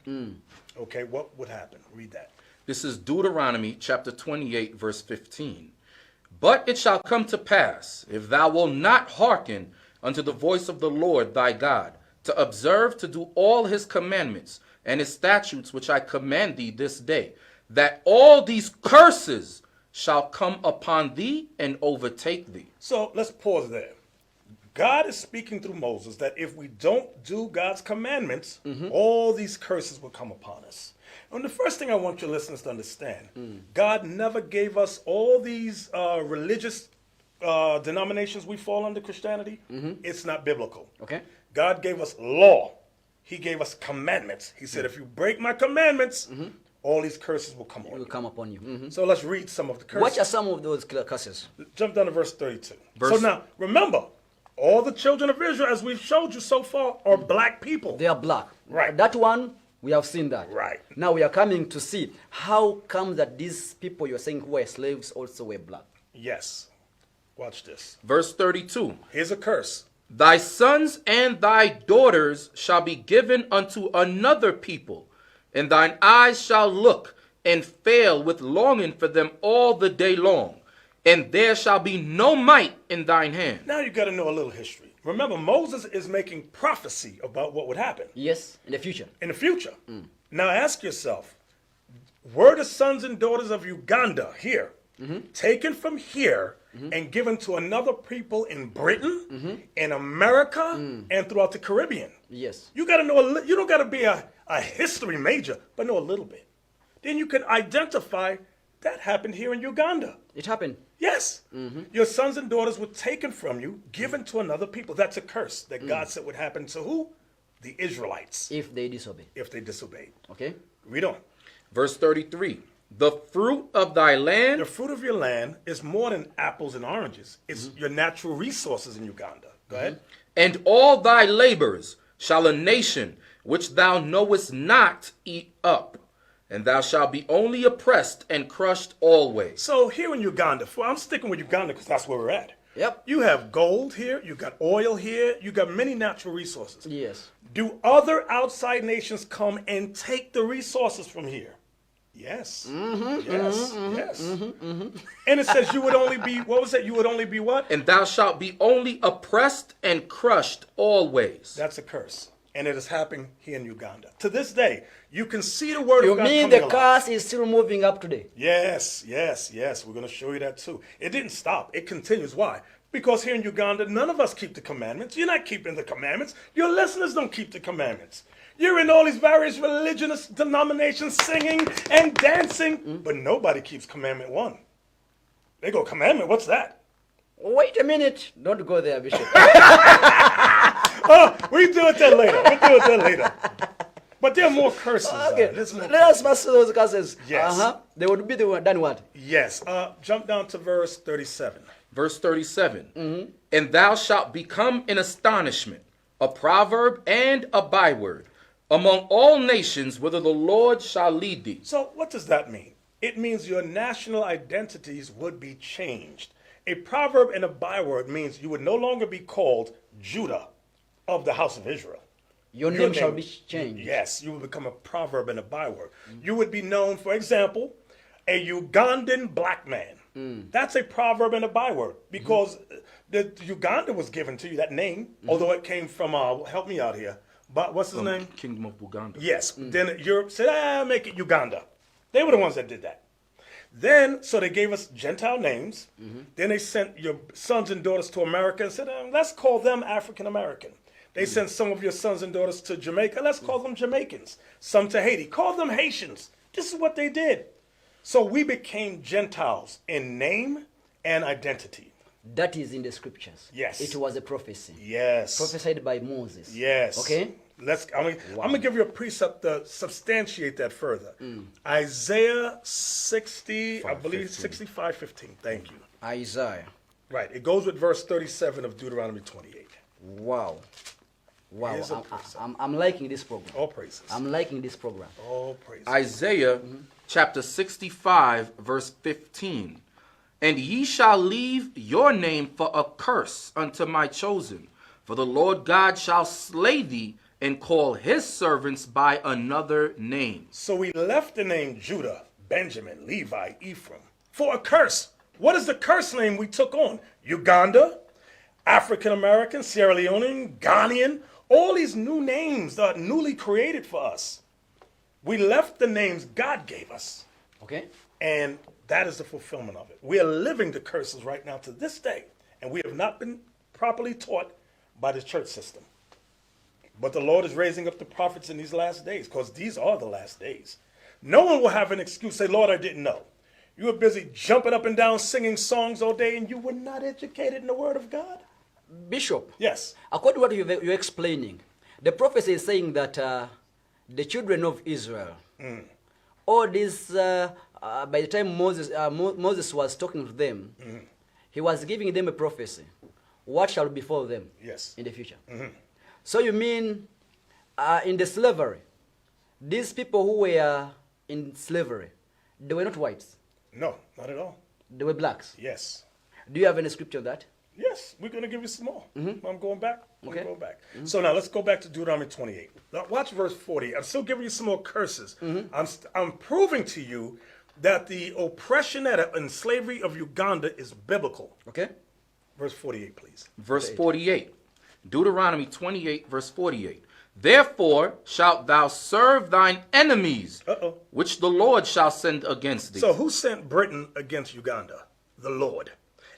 Okay. What would happen? Read that. This is Deuteronomy chapter 28, verse 15. But it shall come to pass, if thou wilt not hearken unto the voice of the Lord thy God, to observe to do all his commandments and his statutes which I command thee this day, that all these curses shall come upon thee and overtake thee. So let's pause there. God is speaking through Moses that if we don't do God's commandments, all these curses will come upon us. And the first thing I want your listeners to understand, God never gave us all these religious denominations we fall under Christianity. It's not biblical. Okay. God gave us law. He gave us commandments. He said, if you break my commandments, all these curses will come on It will you. come upon you. So let's read some of the curses. What are some of those curses? Jump down to verse 32. So now, remember, all the children of Israel, as we've showed you so far, are black people. They are black. Right. That one, we have seen that. Right. Now we are coming to see how come that these people you're saying who were slaves also were black. Yes. Watch this. Verse 32. Here's a curse. Thy sons and thy daughters shall be given unto another people, and thine eyes shall look and fail with longing for them all the day long, and there shall be no might in thine hand. Now you got to know a little history. Remember, Moses is making prophecy about what would happen Yes, in the future. in the future. Now ask yourself, were the sons and daughters of Uganda here taken from here and given to another people in Britain, in America, and throughout the Caribbean? Yes. You got to know, you don't got to be a history major, but know a little bit. Then you can identify that happened here in Uganda. It happened. Yes. Your sons and daughters were taken from you, given to another people. That's a curse that God said would happen to who? The Israelites, If they disobey. if they disobeyed. Okay? Read on. Verse 33. The fruit of thy land. The fruit of your land is more than apples and oranges. It's your natural resources in Uganda. Go ahead. And all thy labors shall a nation which thou knowest not eat up, and thou shalt be only oppressed and crushed always. So here in Uganda, I'm sticking with Uganda because that's where we're at. Yep. You have gold here, you got oil here, you got many natural resources. Yes. Do other outside nations come and take the resources from here? Yes. Yes. And it says you would only be, what was that? You would only be what? And thou shalt be only oppressed and crushed always. That's a curse. And it is happening here in Uganda. To this day, you can see the word You of God mean coming the alive. curse is still moving up today? Yes. We're going to show you that too. It didn't stop. It continues. Why? Because here in Uganda, none of us keep the commandments. You're not keeping the commandments. Your listeners don't keep the commandments. You're in all these various religious denominations singing and dancing, but nobody keeps commandment 1. They go, commandment, what's that? Wait a minute. Don't go there, Bishop. Oh, we deal with that later. But there are more curses. Okay. There's more Let us pass through those curses. Yes. They would be the one done what? Yes. Jump down to verse 37. Verse 37. And thou shalt become an astonishment, a proverb and a byword among all nations, whither the Lord shall lead thee. So what does that mean? It means your national identities would be changed. A proverb and a byword means you would no longer be called Judah of the house of Israel. Your name shall be changed. Yes, you will become a proverb and a byword. You would be known, for example, a Ugandan black man. That's a proverb and a byword because the Uganda was given to you, that name, although it came from, help me out here, but what's his name? Kingdom of Uganda. Yes. Then Europe said, make it Uganda. They were the ones that did that. Then, so they gave us Gentile names. Then they sent your sons and daughters to America and said, let's call them African American. They sent some of your sons and daughters to Jamaica. Let's call them Jamaicans. Some to Haiti. Call them Haitians. This is what they did. So we became Gentiles in name and identity. That is in the scriptures. Yes. It was a prophecy. Yes. Prophesied by Moses. Yes. Okay? I'm gonna give you a precept to substantiate that further. Isaiah 60, I believe 65:15. Thank you. Isaiah. Right. It goes with verse 37 of Deuteronomy 28. Wow. Wow. Here's a precept. I'm liking this program. All praises. I'm liking this program. All praises. Isaiah chapter 65, verse 15. And ye shall leave your name for a curse unto my chosen. For the Lord God shall slay thee and call his servants by another name. So we left the name Judah, Benjamin, Levi, Ephraim for a curse. What is the curse name we took on? Uganda, African American, Sierra Leonean, Ghanaian, all these new names that are newly created for us. We left the names God gave us. Okay? And that is the fulfillment of it. We are living the curses right now to this day. And we have not been properly taught by the church system. But the Lord is raising up the prophets in these last days, because these are the last days. No one will have an excuse, say, Lord, I didn't know. You were busy jumping up and down, singing songs all day, and you were not educated in the word of God. Bishop. Yes. According to what you're explaining, the prophecy is saying that the children of Israel, all this, by the time Moses was talking to them, he was giving them a prophecy. What shall befall them Yes. in the future? So you mean in the slavery, these people who were in slavery, they were not whites. No, not at all. They were blacks. Yes. Do you have any scripture on that? Yes, we're going to give you some more. I'm going back. Okay. We're going back. So now let's go back to Deuteronomy 28. Now watch verse 40. I'm still giving you some more curses. I'm proving to you that the oppression and slavery of Uganda is biblical. Okay. Verse 48, please. Verse 48. Deuteronomy 28, verse 48. Therefore shalt thou serve thine enemies, which the Lord shall send against thee. So who sent Britain against Uganda? The Lord.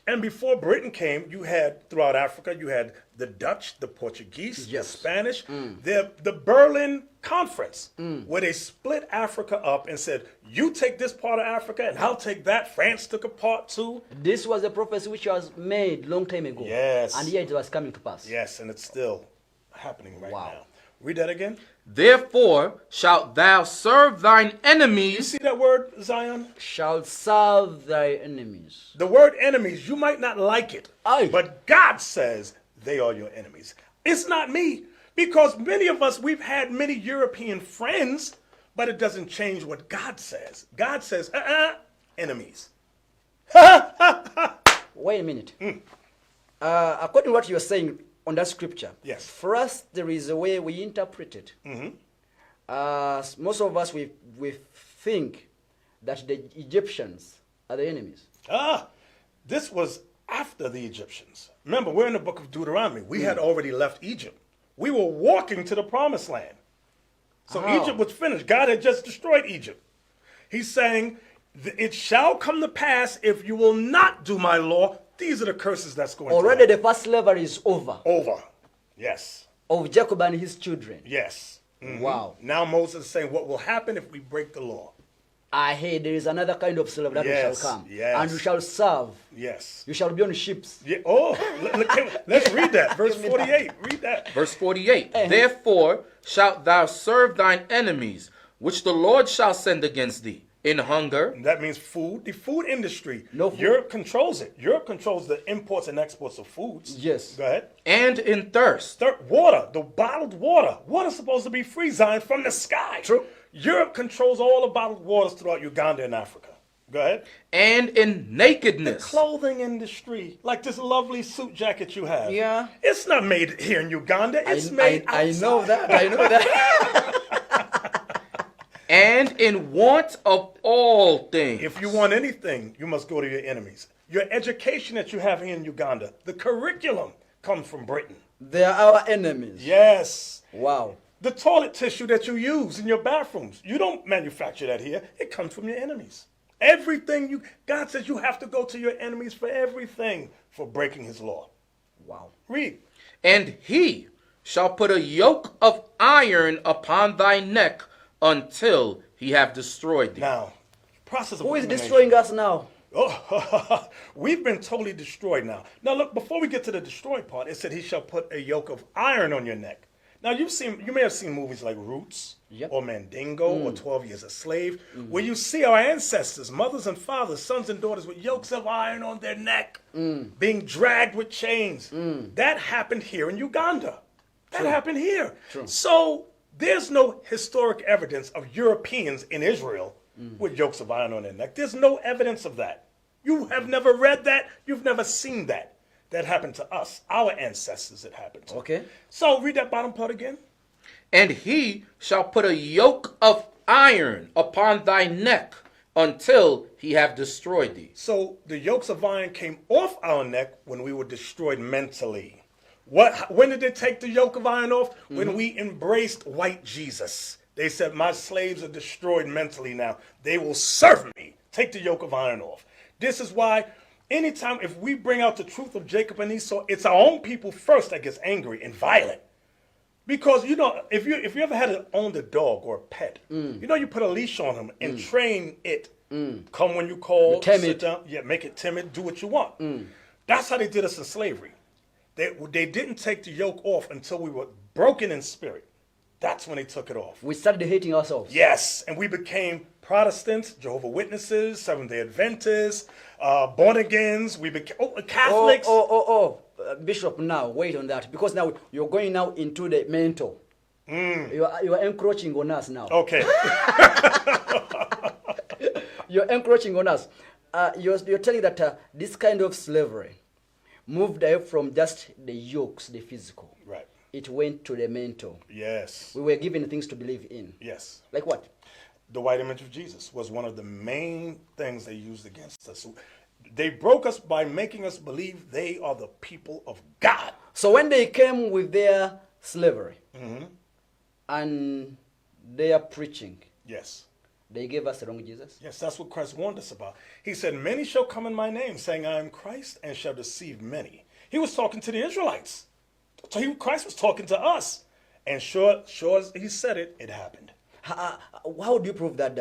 And before Britain came, you had, throughout Africa, you had the Dutch, the Portuguese, Yes. the Spanish, the Berlin Conference, where they split Africa up and said, you take this part of Africa and I'll take that. France took a part too. This was a prophecy which was made long time ago. Yes. And yet it was coming to pass. Yes, and it's still happening right Wow. now. Read that again. Therefore shalt thou serve thine You enemies. see that word, Zion? Shall serve thy enemies. The word enemies, you might not like it, Aye. but God says they are your enemies. It's not me, because many of us, we've had many European friends, but it doesn't change what God says. God says, enemies. Wait a minute. According to what you're saying on that scripture, Yes. for us, there is a way we interpret it. Most of us, we think that the Egyptians are the enemies. This was after the Egyptians. Remember, we're in the book of Deuteronomy. We had already left Egypt. We were walking to the promised land. So Egypt was finished. God had just destroyed Egypt. He's saying, it shall come to pass if you will not do my law. These are the curses that's going Already to the first slavery is over. over. Yes. Of Jacob and his children. Yes. Wow. Now Moses is saying what will happen if we break the law. I hear there is another kind of slavery that Yes, shall come. yes. And you shall serve. Yes. You shall be on ships. Yeah. Oh, let's read that. Verse 48. Read that. Verse 48. Therefore shalt thou serve thine enemies, which the Lord shall send against thee, in hunger. That means food. The food industry. No food. Europe controls it. Europe controls the imports and exports of foods. Yes. Go ahead. And in thirst. Water, the bottled water. Water's supposed to be free, Zion, from the sky. True. Europe controls all the bottled waters throughout Uganda and Africa. Go ahead. And in nakedness. Clothing industry, like this lovely suit jacket you have. Yeah. It's not made here in Uganda. It's made outside. I know that. I know that. And in want of all things. If you want anything, you must go to your enemies. Your education that you have here in Uganda, the curriculum comes from Britain. They are our enemies. Yes. Wow. The toilet tissue that you use in your bathrooms, you don't manufacture that here. It comes from your enemies. Everything God says you have to go to your enemies for everything for breaking his law. Wow. Read. And he shall put a yoke of iron upon thy neck until he have destroyed thee. Now, process of Who is elimination. destroying us now? Oh, we've been totally destroyed now. Now look, before we get to the destroyed part, it said he shall put a yoke of iron on your neck. Now you may have seen movies like Roots Yep. or Mandingo or 12 Years a Slave, where you see our ancestors, mothers and fathers, sons and daughters with yokes of iron on their neck, being dragged with chains. That happened here in Uganda. That happened here. True. So there's no historic evidence of Europeans in Israel with yokes of iron on their neck. There's no evidence of that. You have never read that. You've never seen that. That happened to us, our ancestors. It happened to. Okay. So read that bottom part again. And he shall put a yoke of iron upon thy neck until he have destroyed thee. So the yokes of iron came off our neck when we were destroyed mentally. When did they take the yoke of iron off? When we embraced white Jesus. They said, my slaves are destroyed mentally now. They will serve me. Take the yoke of iron off. This is why anytime if we bring out the truth of Jacob and Esau, it's our own people first that gets angry and violent. Because, you know, if you ever had to own a dog or a pet, you know, you put a leash on him and train it. Come when you call, sit down, make it timid, do what you want. That's how they did us in slavery. They didn't take the yoke off until we were broken in spirit. That's when they took it off. We started hating ourselves. Yes, and we became Protestants, Jehovah's Witnesses, Seventh-day Adventists, born-agains. We became Catholics. Bishop, now wait on that, because now you're going now into the mental. You are encroaching on us now. Okay. You're encroaching on us. You're telling that this kind of slavery moved away from just the yokes, the physical. Right. It went to the mental. Yes. We were given things to believe in. Yes. Like what? The white image of Jesus was one of the main things they used against us. They broke us by making us believe they are the people of God. So when they came with their slavery and their preaching, yes, they gave us the wrong Jesus. Yes, that's what Christ warned us about. He said, many shall come in my name, saying, I am Christ, and shall deceive many. He was talking to the Israelites. So Christ was talking to us. And sure as he said it, it happened. How do you prove that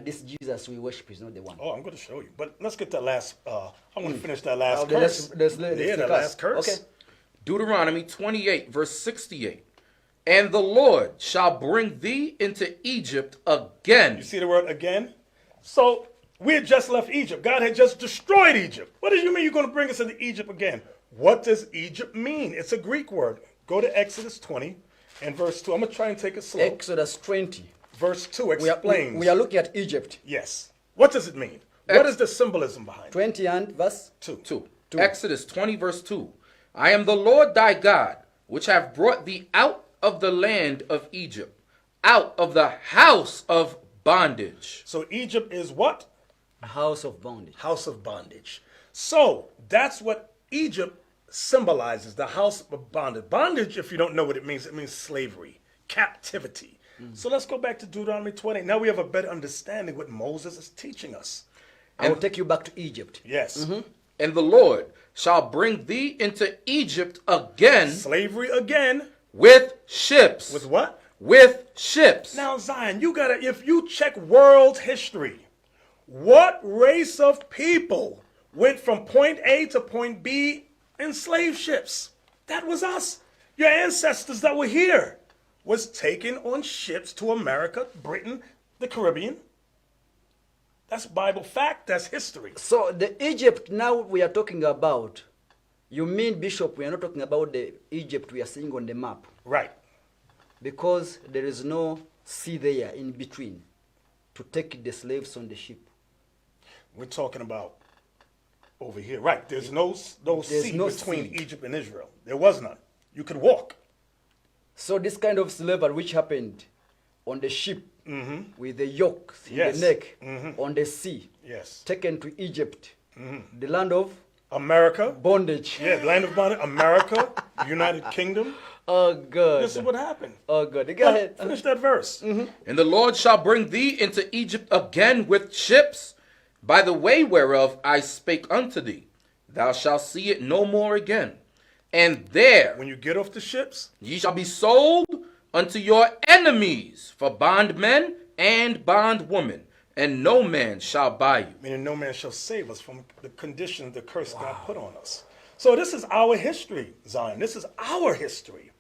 this Jesus we worship is not the one? Oh, I'm going to show you. But let's get that last, I want to finish that last curse. The last curse. Okay. Deuteronomy 28, verse 68. And the Lord shall bring thee into Egypt again. You see the word again? So we had just left Egypt. God had just destroyed Egypt. What do you mean you're going to bring us into Egypt again? What does Egypt mean? It's a Greek word. Go to Exodus 20 and verse 2. I'm going to try and take it slow. Exodus 20. Verse 2 explains. We are looking at Egypt. Yes. What does it mean? What is the symbolism behind it? 20 and verse 2. Exodus 20, verse 2. I am the Lord thy God, which have brought thee out of the land of Egypt, out of the house of bondage. So Egypt is what? A house of bondage. House of bondage. So that's what Egypt symbolizes, the house of bondage. Bondage, if you don't know what it means slavery, captivity. So let's go back to Deuteronomy 20. Now we have a better understanding what Moses is teaching us. I will take you back to Egypt. Yes. And the Lord shall bring thee into Egypt again. Slavery again. With ships. With what? With ships. Now, Zion, you gotta, if you check world history, what race of people went from point A to point B in slave ships? That was us. Your ancestors that were here was taken on ships to America, Britain, the Caribbean. That's Bible fact, that's history. So the Egypt now we are talking about, you mean, Bishop, we are not talking about the Egypt we are seeing on the map. Right. Because there is no sea there in between to take the slaves on the ship. We're talking about over here. Right. There's no sea between Egypt and Israel. There was none. You could walk. So this kind of slavery which happened on the ship with the yoke in the neck on the sea, taken to Egypt, the land of America. Bondage. Yeah, the land of bondage. America, United Kingdom. Oh, God. This is what happened. Oh, God. Go ahead. Finish that verse. And the Lord shall bring thee into Egypt again with ships, by the way whereof I spake unto thee. Thou shalt see it no more again. And there, when you get off the ships, ye shall be sold unto your enemies for bondmen and bondwomen, and no man shall buy you. Meaning no man shall save us from the condition, the curse God put on us. So this is our history, Zion. This is our history.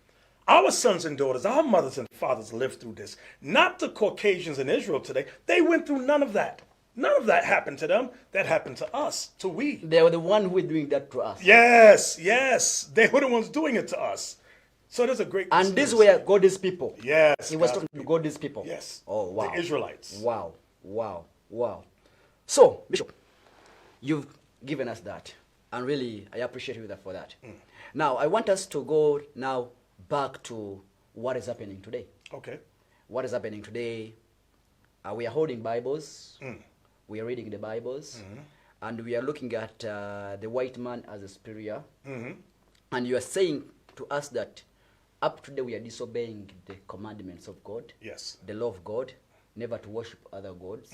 Our sons and daughters, our mothers and fathers lived through this. Not the Caucasians in Israel today. They went through none of that. None of that happened to them. That happened to us, to we. They were the one who were doing that to us. Yes, yes. They were the ones doing it to us. So there's a great And these were God's people. Yes. He was talking to God's people. Yes. Oh, wow. The Israelites. Wow, wow, wow. So, Bishop, you've given us that. And really, I appreciate you for that. Now, I want us to go now back to what is happening today. Okay. What is happening today? We are holding Bibles. We are reading the Bibles. And we are looking at the white man as a superior. And you are saying to us that up to today we are disobeying the commandments of God. Yes. The law of God, never to worship other gods.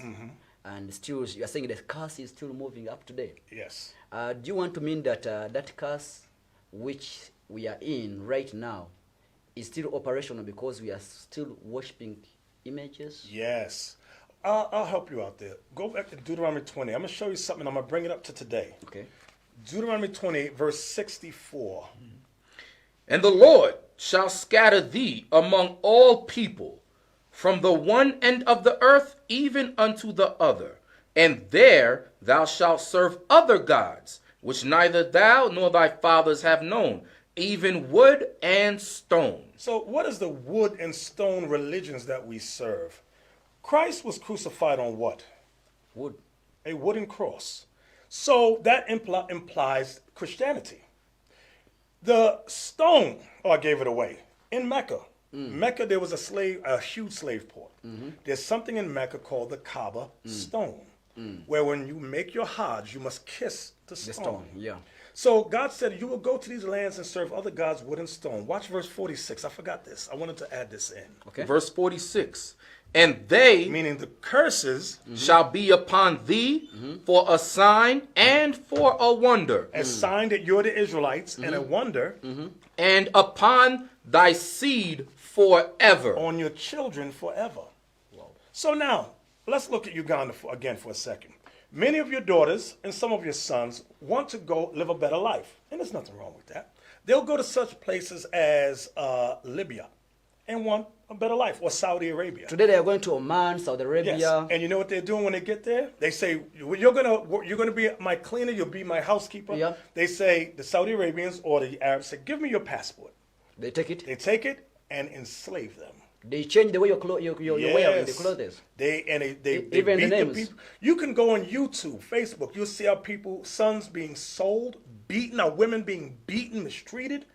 And still, you are saying the curse is still moving up today. Yes. Do you want to mean that that curse which we are in right now is still operational because we are still worshiping images? Yes. I'll help you out there. Go back to Deuteronomy 20. I'm going to show you something. I'm going to bring it up to today. Okay. Deuteronomy 20, verse 64. And the Lord shall scatter thee among all people, from the one end of the earth even unto the other. And there thou shalt serve other gods, which neither thou nor thy fathers have known, even wood and stone. So what is the wood and stone religions that we serve? Christ was crucified on what? Wood. A wooden cross. So that implies Christianity. The stone, I gave it away. In Mecca. Mecca, there was a huge slave port. There's something in Mecca called the Kaaba stone, where when you make your Hajj, you must kiss the stone. Yeah. So God said, you will go to these lands and serve other gods, wood and stone. Watch verse 46. I forgot this. I wanted to add this in. Okay. Verse 46. And they, Meaning the curses, shall be upon thee for a sign and for a wonder, a sign that you're the Israelites, and a wonder and upon thy seed forever. on your children forever. So now, let's look at Uganda again for a second. Many of your daughters and some of your sons want to go live a better life, and there's nothing wrong with that. They'll go to such places as Libya and want a better life, or Saudi Arabia. Today they are going to Oman, Saudi Arabia. Yes. And you know what they're doing when they get there? They say, well, you're gonna be my cleaner, you'll be my housekeeper. Yeah. They say, the Saudi Arabians or the Arabs say, give me your passport. They take it. They take it and enslave them. They change the way your wear the clothes. They Even beat the names. people. You can go on YouTube, Facebook. You'll see how sons being sold, beaten, our women being beaten, mistreated,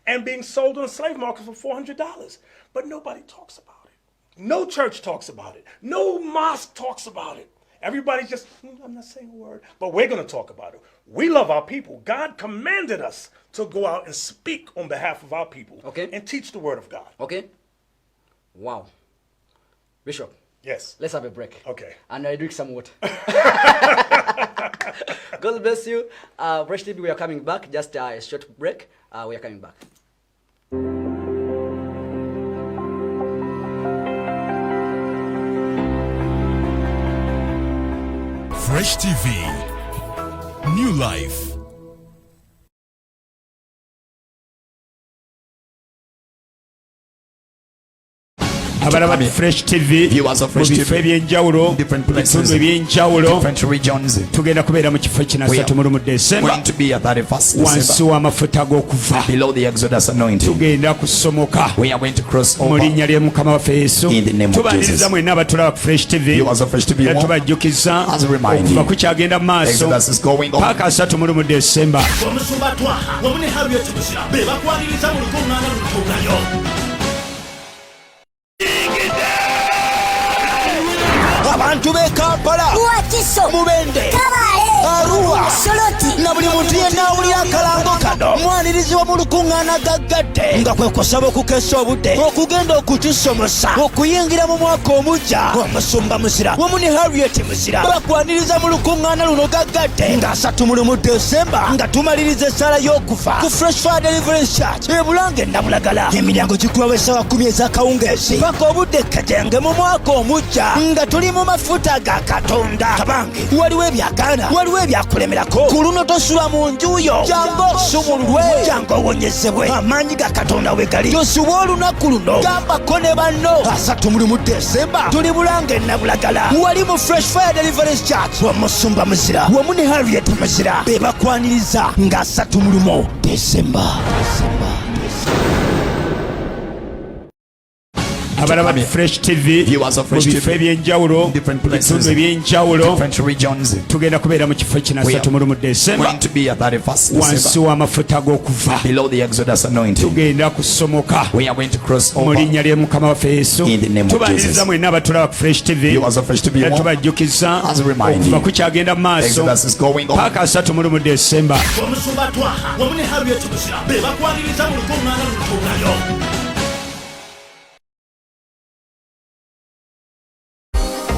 and being sold on the slave market for $400. But nobody talks about it. No church talks about it. No mosque talks about it. Everybody's just, I'm not saying a word, but we're going to talk about it. We love our people. God commanded us to go out and speak on behalf of our people. Okay. And teach the word of God. Okay. Wow. Bishop. Yes. Let's have a break. Okay. And I drink some water. God bless you. Fresh TV, we are coming back. Just a short break. We are coming back. Fresh TV. New life. abalaba Fresh TV mu bifo ebyenjawulo mu bitundu ebyenjawulo tugenda kubeera mu kifo kino 3 December wansi w'amafuta g'okuva tugenda kusomoka mu linnya lya Mukama waffe Yesu. Tubaniriza mwenna abatulaba ku Fresh TV era tubajjukiza okuva ku kyagenda mu maaso paka 3 December. Omusumba twa wamu ne Harriet Musira be bakwaniriza mu lukungaana lutuukayo. Abantu b'e Kampala, Mubende, Arua, na buli muntu yenna awulira akalango kano mwanirizi mu lukuŋŋaana gaggadde nga kwe kusaba okukeesa obudde okugenda okukisomosa okuyingira mu mwaka omujja. Omusumba Musira wamu ne Harriet Musira bakwaniriza mu lukuŋŋaana luno gaggadde nga 3 December nga tumaliriza essala y'okufa ku Fresh Fire Deliverance Church e Bulange Namulagala. Emiryango gikuwa essaawa 10 ez'akawungeezi paka obudde kajenge mu mwaka omujja nga tuli mu mafuta ga Katonda. Kabange waliwo ebyagaana, waliwo ebyakulemerako ku luno tosula mu njuyo jango omululwe jangu owonyezebwe amaanyi ga katonda we gali tosuba olunaku luno gambako ne banno 31 Desemba tuli Bulanga e Nabulagala wali mu Fresh Fire Deliverance Church wamusumba muzira wamu ne Harriet muzira be bakwaniriza nga 31 Desemba. abalaba Fresh TV mu bifo ebyenjawulo ebitundu ebyenjawulo tugenda kubeera mu kifo kina 31 Desemba wansi w'amafuta g'okuva tugenda kusomoka mu linnya lya Mukama waffe Yesu. Tubaniriza mwenna abatulaba ku Fresh TV era tubajjukiza okuva ku kyagenda mu maaso paka 31 Desemba. Omusumba Twaha wamu ne Harriet muzira be bakwaniriza mu lukungaana lutuukayo.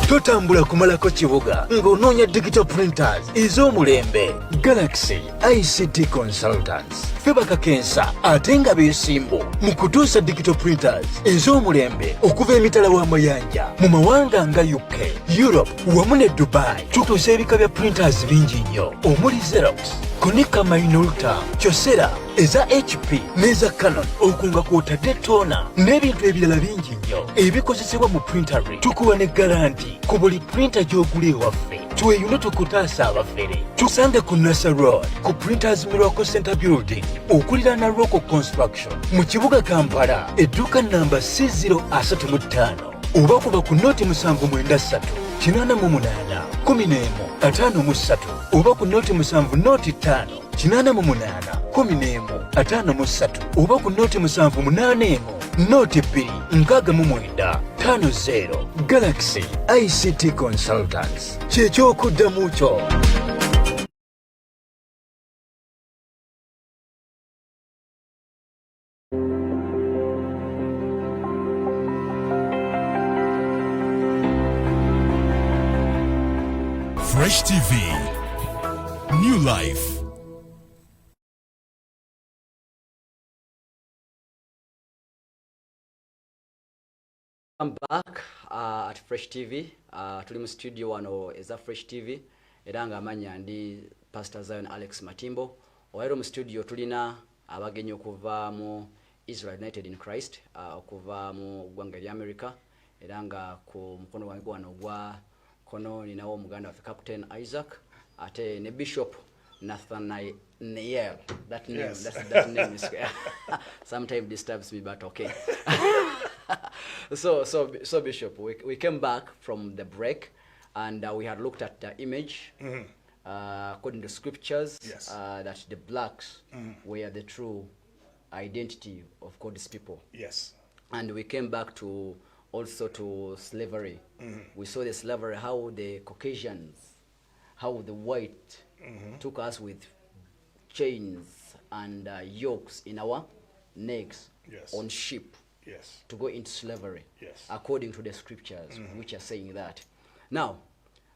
Totambula kumalako kibuga ng'onoonya digital printers ez'omulembe. Galaxy ICT Consultants ffe bakakensa ate nga beesimbu mu kutuusa digital printers ez'omulembe okuva emitala w'amayanja mu mawanga nga UK, Europe wamu ne Dubai. Tutuusa ebika bya printers bingi nnyo omuli Xerox, Konica Minolta, Kyocera, eza HP n'eza Canon okunga kw'otadde toona n'ebintu ebirala bingi nnyo ebikozesebwa mu printering. Tukuwa ne garanti ku buli printer gy'ogula ewaffe. Tweyune tukutaasa abafere. Tusange ku Nasa Road ku Printers Miracle Center Building okuliraana Rocco Construction mu kibuga Kampala edduuka namba C035 oba kuba ku noti 793 88 11 oba ku noti 7 noti 5 88 11 53 oba ku noti 781 noti 2 69 50. Galaxy ICT Consultants kyekyokuddamu kyo. Fresh TV, new life. I'm back at Fresh TV. Tuli mu studio wano eza Fresh TV era nga amanya ndi Pastor Zion Alex Matimbo. Owairo mu studio tulina abagenyi okuva mu Israel United in Christ, okuva mu ggwanga lya America era nga ku mukono wange wano gwa kono ninawo omuganda waffe Captain Isaac ate ne Bishop Nathaniel. That name, yes. that name is sometimes disturbs me, but okay. So Bishop, we came back from the break, and we had looked at the image, according to scriptures, Yes. That the blacks were the true identity of God's people. Yes. And we came back to also to slavery. We saw the slavery, how the Caucasians, how the white took us with chains and yokes in our necks, Yes. on sheep, Yes. to go into slavery, Yes. according to the scriptures, which are saying that. Now,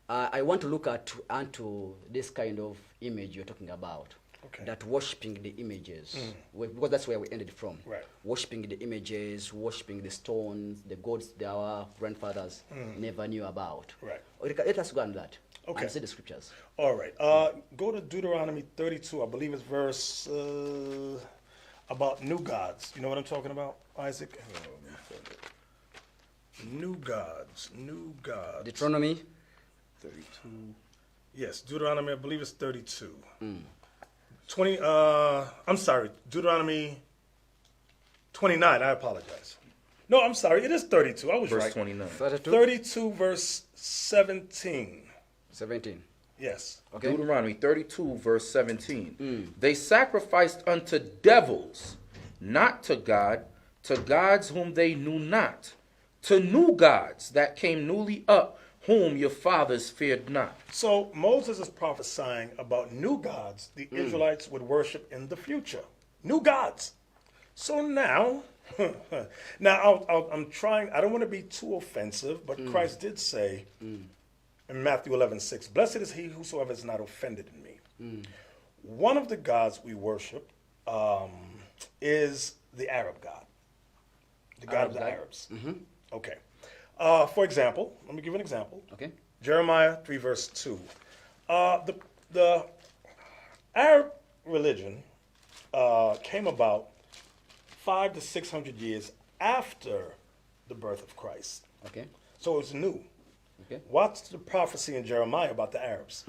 I want to look at onto this kind of image you're talking about. Okay. That worshipping the images, because that's where we ended from. Right. Worshipping the images, worshipping the stones, the gods that our grandfathers never knew about. Right. Okay, let us go on that. Okay. And see the scriptures. All right. Go to Deuteronomy 32. I believe it's verse about new gods. You know what I'm talking about, Isaac? New gods. New gods. Deuteronomy 32. Yes, Deuteronomy, I believe it's 32. 20, I'm sorry, Deuteronomy 29, I apologize. No, I'm sorry, it is 32, I was Verse right. 29. 32 verse 17. 17. Yes. Okay. Deuteronomy 32, verse 17. They sacrificed unto devils, not to God, to gods whom they knew not, to new gods that came newly up, whom your fathers feared not. So Moses is prophesying about new gods the Israelites would worship in the future. New gods. So now, I'm trying, I don't want to be too offensive, but Christ did say in Matthew 11:6, blessed is he whosoever is not offended in me. One of the gods we worship is the Arab God, the God of the Arabs. Okay. For example, let me give an example. Okay. Jeremiah 3 verse 2. The Arab religion came about 500 to 600 years after the birth of Christ. Okay. So it's new. Okay. What's the prophecy in Jeremiah about the Arabs?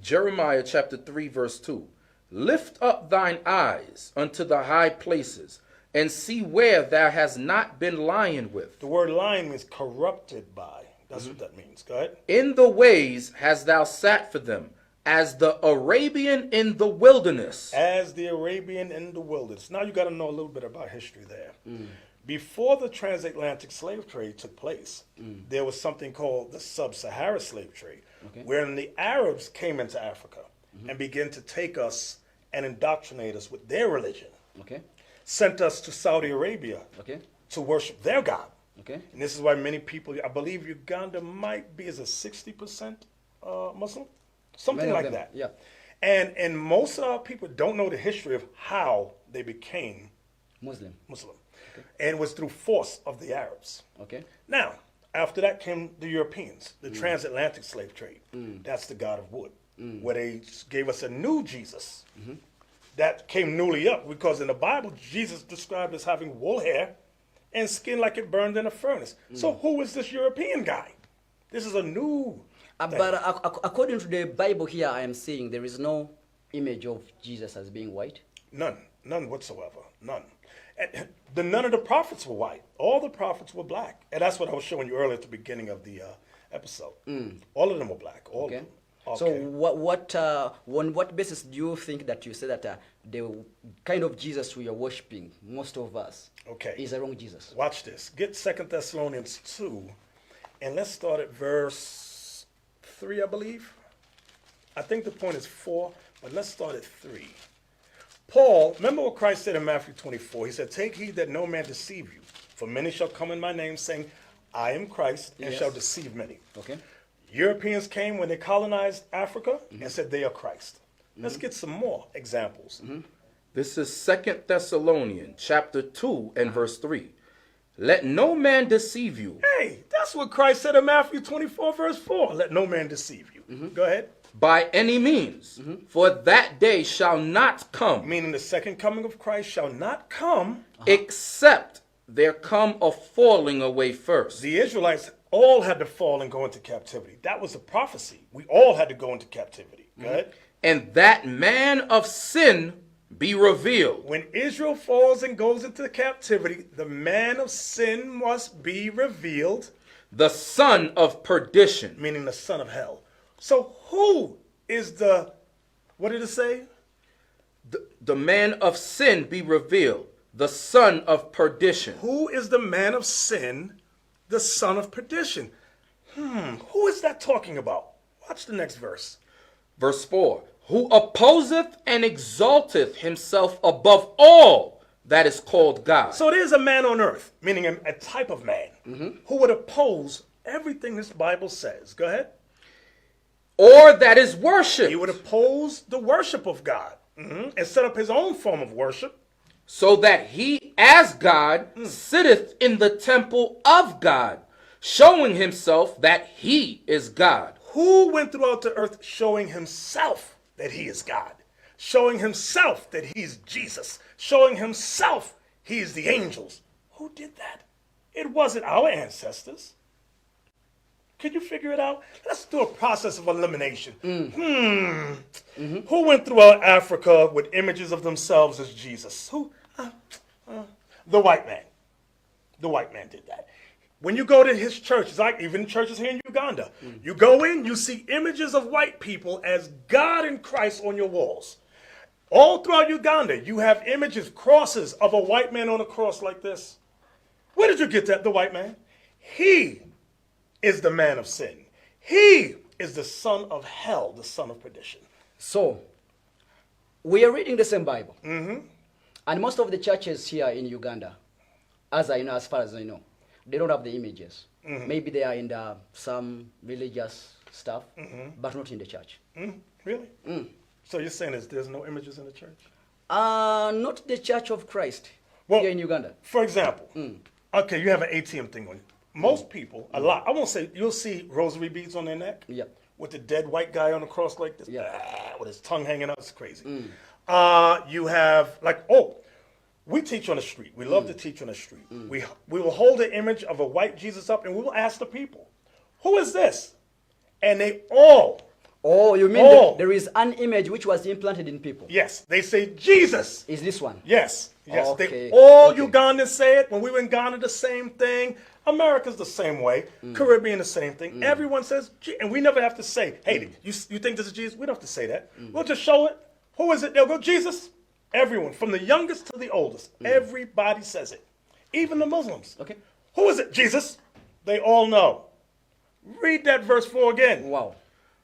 Jeremiah chapter 3 verse 2. Lift up thine eyes unto the high places, and see where thou hast not been lying with. The word lying means corrupted by. That's what that means. Go ahead. In the ways hast thou sat for them, as the Arabian in the wilderness. As the Arabian in the wilderness. Now you got to know a little bit about history there. Before the transatlantic slave trade took place, there was something called the sub-Sahara slave trade, wherein the Arabs came into Africa and began to take us and indoctrinate us with their religion. Okay. Sent us to Saudi Arabia Okay. to worship their God. Okay. And this is why many people, I believe Uganda might be as a 60% Muslim, something Many of like them, that. yeah. And most of our people don't know the history of how they became Muslim. And it was through force of the Arabs. Okay. Now, after that came the Europeans, the transatlantic slave trade. That's the God of wood, where they gave us a new Jesus that came newly up, because in the Bible, Jesus described as having wool hair and skin like it burned in a furnace. So who is this European guy? This is a new thing. But according to the Bible here, I am seeing there is no image of Jesus as being white. None whatsoever, none. And none of the prophets were white. All the prophets were black. And that's what I was showing you earlier at the beginning of the episode. All of them were black. All Okay. of them. So on what basis do you think that you say that the kind of Jesus we are worshiping, most of us, is a wrong Jesus? Watch this. Get 2 Thessalonians 2, and let's start at verse 3, I believe. I think the point is 4, but let's start at 3. Paul, remember what Christ said in Matthew 24? He said, take heed that no man deceive you, for many shall come in my name, saying, I am Christ, and shall deceive many. Okay. Europeans came when they colonized Africa and said they are Christ. Let's get some more examples. This is 2 Thessalonians chapter 2 and verse 3. Let no man deceive you. Hey, that's what Christ said in Matthew 24, verse 4. Let no man deceive you. Go ahead. By any means, for that day shall not come. Meaning the second coming of Christ shall not come. Except there come a falling away first. The Israelites all had to fall and go into captivity. That was a prophecy. We all had to go into captivity. Go ahead. And that man of sin be revealed. When Israel falls and goes into captivity, the man of sin must be revealed. The son of perdition. Meaning the son of hell. So who is the, what did it say? The man of sin be revealed. The son of perdition. Who is the man of sin? The son of perdition. Who is that talking about? Watch the next verse. Verse 4. Who opposeth and exalteth himself above all that is called God. So there's a man on earth, meaning a type of man, who would oppose everything this Bible says. Go ahead. Or that is worshipped. He would oppose the worship of God and set up his own form of worship. So that he, as God, sitteth in the temple of God, showing himself that he is God. Who went throughout the earth showing himself that he is God? Showing himself that he's Jesus? Showing himself he's the angels? Who did that? It wasn't our ancestors. Can you figure it out? Let's do a process of elimination. Who went throughout Africa with images of themselves as Jesus? Who? The white man. The white man did that. When you go to his churches, like even churches here in Uganda, you go in, you see images of white people as God and Christ on your walls. All throughout Uganda, you have images, crosses of a white man on a cross like this. Where did you get that? The white man. He is the man of sin. He is the son of hell, the son of perdition. So, we are reading the same Bible. And most of the churches here in Uganda, as I know, as far as I know, they don't have the images. Maybe they are in some religious stuff, but not in the church. Really? So you're saying there's no images in the church? Not the Church of Christ here in Uganda. For example, okay, you have an ATM thing on you. Most people, a lot, I won't say, you'll see rosary beads on their neck with the dead white guy on the cross like this, with his tongue hanging out. It's crazy. You have we teach on the street. We love to teach on the street. We will hold the image of a white Jesus up and we will ask the people, who is this? And they all. Oh, you mean there is an image which was implanted in people? Yes, they say Jesus. Is this one? Yes, yes. Okay. They all Ugandans say it. When we were in Ghana, the same thing. America's the same way. Caribbean, the same thing. Everyone says, and we never have to say, hey, you think this is Jesus? We don't have to say that. We'll just show it. Who is it? They'll go, Jesus. Everyone, from the youngest to the oldest, everybody says it. Even the Muslims. Okay. Who is it? Jesus. They all know. Read that verse 4 again. Wow.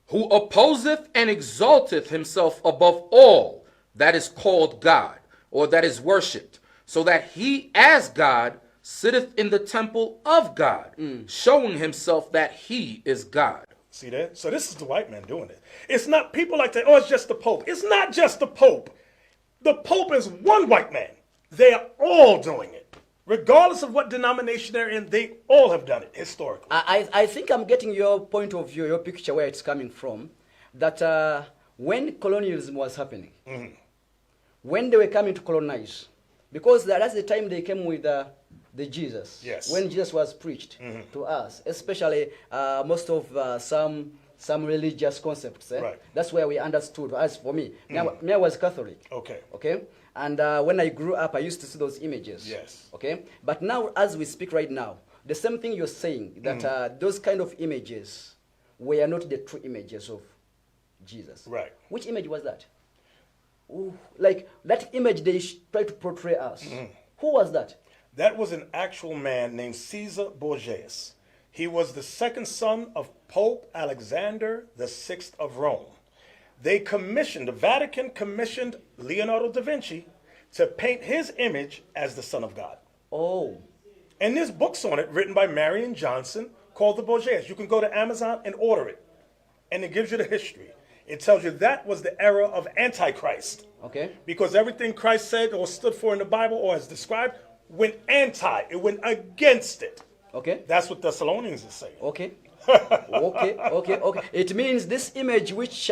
Who opposeth and exalteth himself above all that is called God, or that is worshipped, so that he as God sitteth in the temple of God, showing himself that he is God. See that? So this is the white man doing it. It's not people like that, it's just the Pope. It's not just the Pope. The Pope is one white man. They are all doing it. Regardless of what denomination they're in, they all have done it historically. I think I'm getting your point of view, your picture, where it's coming from. That when colonialism was happening, when they were coming to colonize, because that's the time they came with the Jesus. Yes. When Jesus was preached to us, especially most of some religious concepts. Right. That's where we understood. As for me, me, I was Catholic. Okay. Okay. And when I grew up, I used to see those images. Yes. Okay. But now, as we speak right now, the same thing you're saying, that those kind of images were not the true images of Jesus. Right. Which image was that? Ooh, like that image they try to portray us. Who was that? That was an actual man named Caesar Borgias. He was the second son of Pope Alexander VI of Rome. The Vatican commissioned Leonardo da Vinci to paint his image as the Son of God. Oh. And there's books on it written by Marion Johnson called the Borgias. You can go to Amazon and order it. And it gives you the history. It tells you that was the era of Antichrist. Okay. Because everything Christ said or stood for in the Bible or as described went it went against it. Okay. That's what Thessalonians is saying. Okay. Okay. It means this image which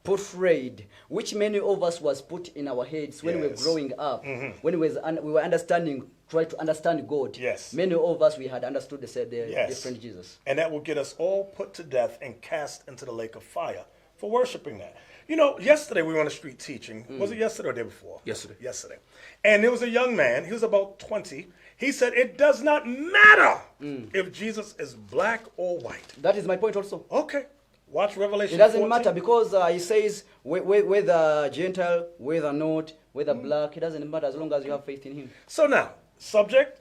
portrayed, which many of us was put in our heads when we were growing up, when we were trying to understand God. Yes. Many of us, we had understood the Yes. different Jesus. And that will get us all put to death and cast into the lake of fire for worshiping that. You know, yesterday we were on the street teaching. Was it yesterday or the day before? Yesterday. Yesterday. And there was a young man, he was about 20. He said, it does not matter if Jesus is black or white. That is my point also. Okay. Watch Revelation It doesn't 14. matter because he says whether Gentile, whether not, whether black, it doesn't matter as long as you have faith in him. So now, subject,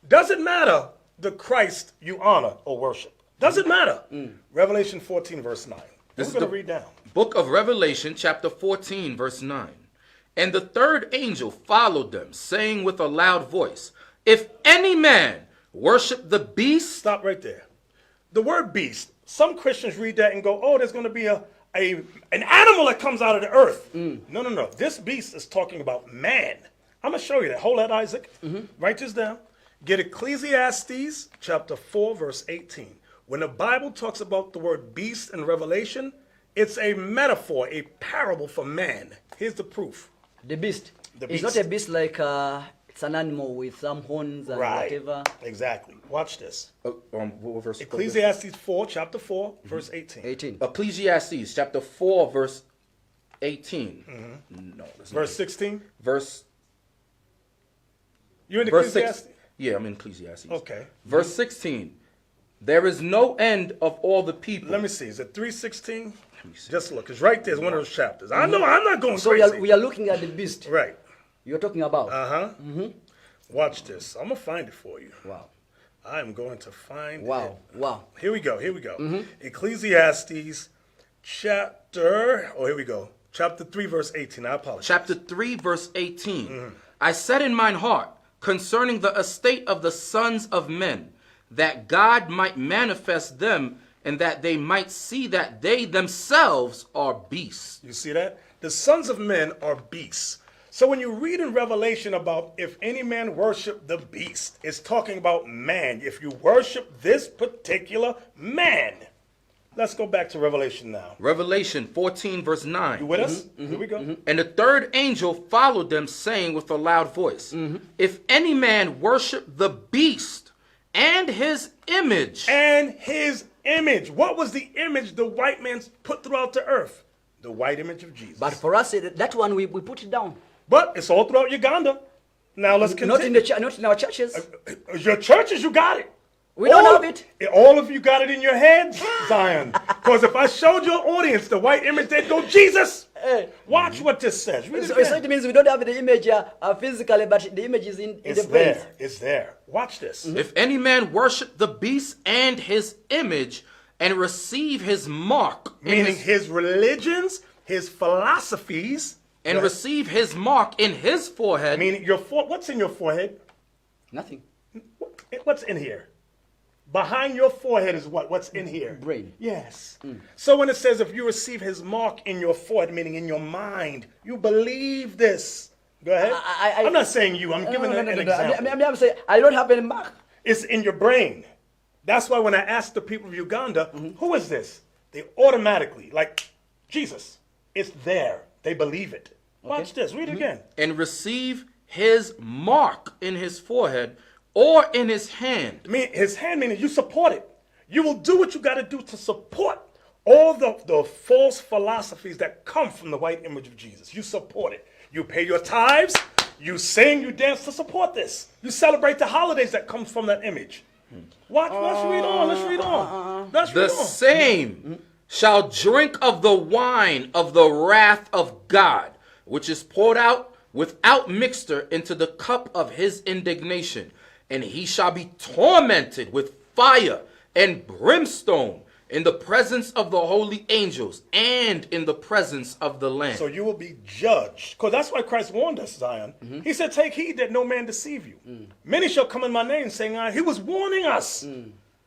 does it matter the Christ you honor or worship? Does it matter? Revelation 14 verse 9. This We're is going to the read down. Book of Revelation, chapter 14, verse 9. And the third angel followed them, saying with a loud voice, if any man worship the beast. Stop right there. The word beast, some Christians read that and go, oh, there's going to be an animal that comes out of the earth. No. This beast is talking about man. I'm going to show you that. Hold that, Isaac. Write this down. Get Ecclesiastes chapter 4, verse 18. When the Bible talks about the word beast in Revelation, it's a metaphor, a parable for man. Here's the proof. The beast. The It's beast. not a beast like it's an animal with some horns and whatever. Exactly. Watch this. What verse? Ecclesiastes 4, chapter 4, verse 18. 18. Ecclesiastes, chapter 4, verse 18. No, that's not Verse it. 16. Verse. You in Verse Ecclesiastes? 6. Yeah, I'm in Ecclesiastes. Okay. Verse 16. There is no end of all the people. Let me see. Is it 3:16? Just look. It's right there. It's one of those chapters. I know. I'm not going So crazy. we are looking at the beast Right. you're talking about. Watch this. I'm going to find it for you. Wow. I'm going to find it. Wow. Here we go. Ecclesiastes chapter. Oh, here we go. Chapter 3, verse 18. I apologize. Chapter 3, verse 18. I said in mine heart concerning the estate of the sons of men, that God might manifest them, and that they might see that they themselves are beasts. You see that? The sons of men are beasts. So when you read in Revelation about if any man worship the beast, it's talking about man. If you worship this particular man, Let's go back to Revelation now. Revelation 14, verse 9. You with us? Here we go. And the third angel followed them, saying with a loud voice, if any man worship the beast and his image. And his image. What was the image the white man put throughout the earth? The white image of Jesus. But for us, that one we put it down. But it's all throughout Uganda. Now let's continue. Not in our churches. Your churches, you got it. We don't have it. All of you got it in your heads, Zion. Because if I showed your audience the white image, they'd go, Jesus. Watch what this says. Read it So again. it means we don't have the image physically, but the image is in It's the brain. there. It's there. Watch this. If any man worship the beast and his image and receive his mark. Meaning his religions, his philosophies. And receive his mark in his forehead. Meaning what's in your forehead? Nothing. What's in here? Behind your forehead is what? What's in here? Brain. Yes. So when it says if you receive his mark in your forehead, meaning in your mind, you believe this. Go ahead. I'm not saying you. I'm giving an example. I'm saying I don't have any mark. It's in your brain. That's why when I ask the people of Uganda, who is this? They automatically, like Jesus, it's there. They believe it. Watch this. Read it again. And receive his mark in his forehead or in his hand. His hand meaning you support it. You will do what you got to do to support all the false philosophies that come from the white image of Jesus. You support it. You pay your tithes. You sing, you dance to support this. You celebrate the holidays that come from that image. Watch, let's read on. Let's read on. The same shall drink of the wine of the wrath of God, which is poured out without mixture into the cup of his indignation. And he shall be tormented with fire and brimstone in the presence of the holy angels and in the presence of the Lamb. So you will be judged. Because that's why Christ warned us, Zion. He said, take heed that no man deceive you. Many shall come in my name saying, he was warning us.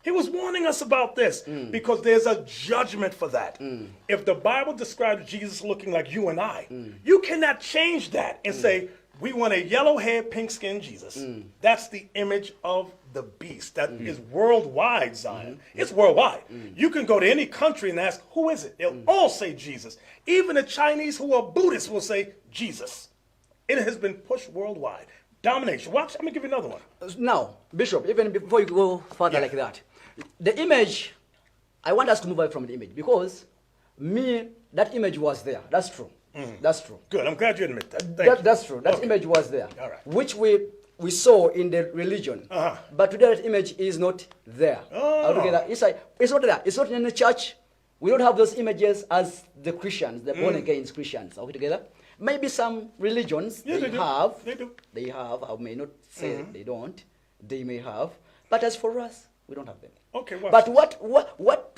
He was warning us about this because there's a judgment for that. If the Bible describes Jesus looking like you and I, you cannot change that and say, we want a yellow-haired, pink-skinned Jesus. That's the image of the beast. That is worldwide, Zion. It's worldwide. You can go to any country and ask, who is it? They'll all say Jesus. Even the Chinese who are Buddhists will say Jesus. It has been pushed worldwide. Domination. Watch, I'm going to give you another one. Now, Bishop, even before you go further like that, the image, I want us to move away from the image because that image was there. That's true. That's true. Good. I'm glad you admit that. That's true. That image was there, All right. which we saw in the religion. But today that image is not there. Altogether. It's not there. It's not in the church. We don't have those images as the Christians, the born-again Christians. Are we together? Maybe some religions, Yeah, they do. have. They do. They have. I may not say they don't. They may have. But as for us, we don't have them. Okay, watch But this.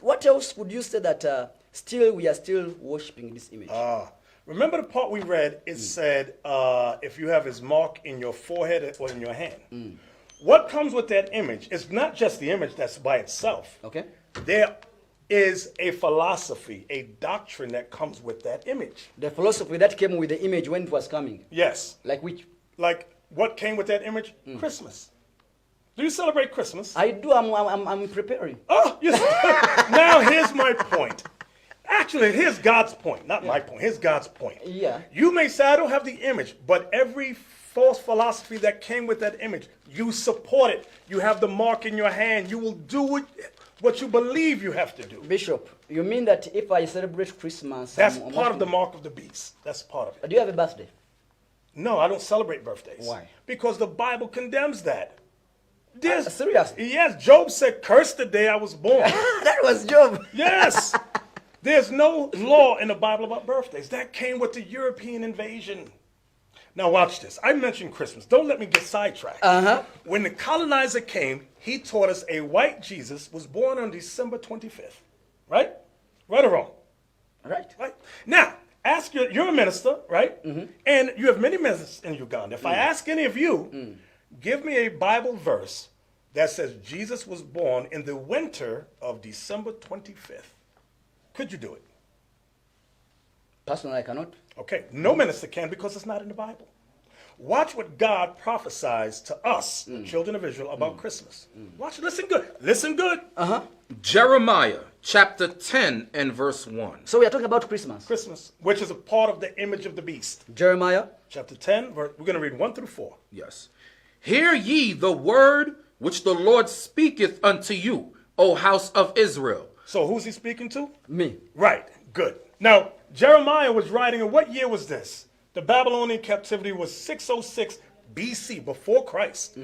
what else would you say that still we are still worshiping this image? Remember the part we read, it said, if you have his mark in your forehead or in your hand. What comes with that image is not just the image that's by itself. Okay. There is a philosophy, a doctrine that comes with that image. The philosophy that came with the image when it was coming. Yes. Like which? Like what came with that image? Christmas. Do you celebrate Christmas? I do. I'm preparing. Oh, you now here's my point. Actually, here's God's point, not my point. Here's God's point. Yeah. You may say, I don't have the image, but every false philosophy that came with that image, you support it. You have the mark in your hand. You will do what you believe you have to do. Bishop, you mean that if I celebrate Christmas... That's part of the mark of the beast. That's part of it. Do you have a birthday? No, I don't celebrate birthdays. Why? Because the Bible condemns that. Seriously? Yes, Job said, curse the day I was born. That was Job. Yes. There's no law in the Bible about birthdays. That came with the European invasion. Now watch this. I mentioned Christmas. Don't let me get sidetracked. When the colonizer came, he taught us a white Jesus was born on December 25th. Right? Right or wrong? Right. Right. Now, ask you're a minister, right? And you have many ministers in Uganda. If I ask any of you, give me a Bible verse that says Jesus was born in the winter of December 25th. Could you do it? Personally, I cannot. Okay, no minister can because it's not in the Bible. Watch what God prophesies to us, the children of Israel, about Christmas. Watch, listen good. Listen good. Jeremiah chapter 10 and verse 1. So we are talking about Christmas. Christmas, which is a part of the image of the beast. Jeremiah Chapter 10, we're going to read 1 through 4. Yes. Hear ye the word which the Lord speaketh unto you, O house of Israel. So who's he speaking to? me. Right, good. Now, Jeremiah was writing, and what year was this? The Babylonian captivity was 606 BC, before Christ.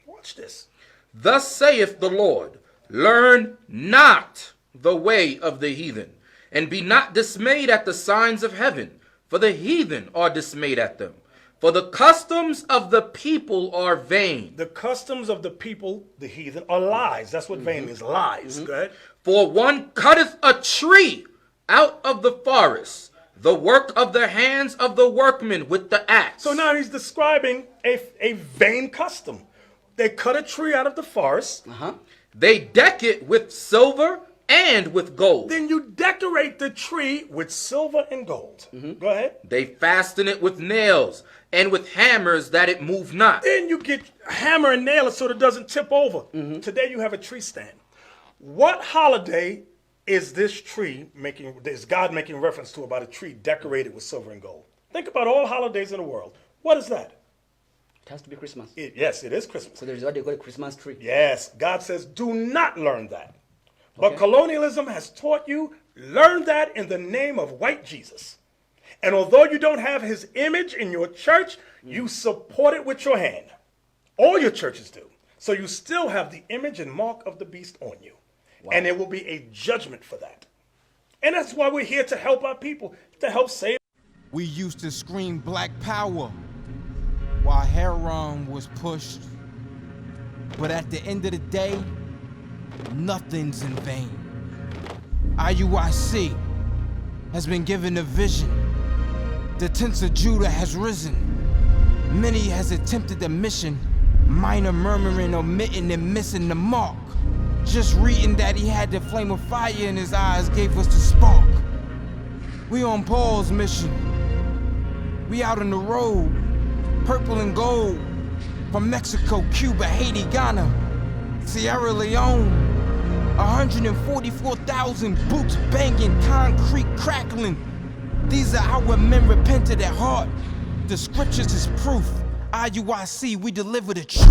Watch this. Thus saith the Lord, learn not the way of the heathen, and be not dismayed at the signs of heaven, for the heathen are dismayed at them. For the customs of the people are vain. The customs of the people, the heathen, are lies. That's what vain is, lies. Go ahead. For one cutteth a tree out of the forest, the work of the hands of the workmen with the axe. So now he's describing a vain custom. They cut a tree out of the forest. They deck it with silver and with gold. Then you decorate the tree with silver and gold. Go ahead. They fasten it with nails and with hammers that it move not. Then you get hammer and nail it so it doesn't tip over. Today you have a tree stand. What holiday is this tree making, is God making reference to about a tree decorated with silver and gold? Think about all holidays in the world. What is that? It has to be Christmas. Yes, it is Christmas. So there is what they call a Christmas tree. Yes, God says do not learn that. But colonialism has taught you, learn that in the name of white Jesus. And although you don't have his image in your church, you support it with your hand. All your churches do. So you still have the image and mark of the beast on you. And there will be a judgment for that. And that's why we're here to help our people, to help save. We used to scream black power while heroin was pushed. But at the end of the day, nothing's in vain. IUIC has been given a vision. The tents of Judah has risen. Many has attempted the mission, minor murmuring, omitting, and missing the mark. Just reading that he had the flame of fire in his eyes gave us the spark. We on Paul's mission. We out on the road, purple and gold, from Mexico, Cuba, Haiti, Ghana, Sierra Leone. 144,000 boots banging, concrete crackling. These are our men repented at heart. The scriptures is proof. IUIC, we deliver the truth.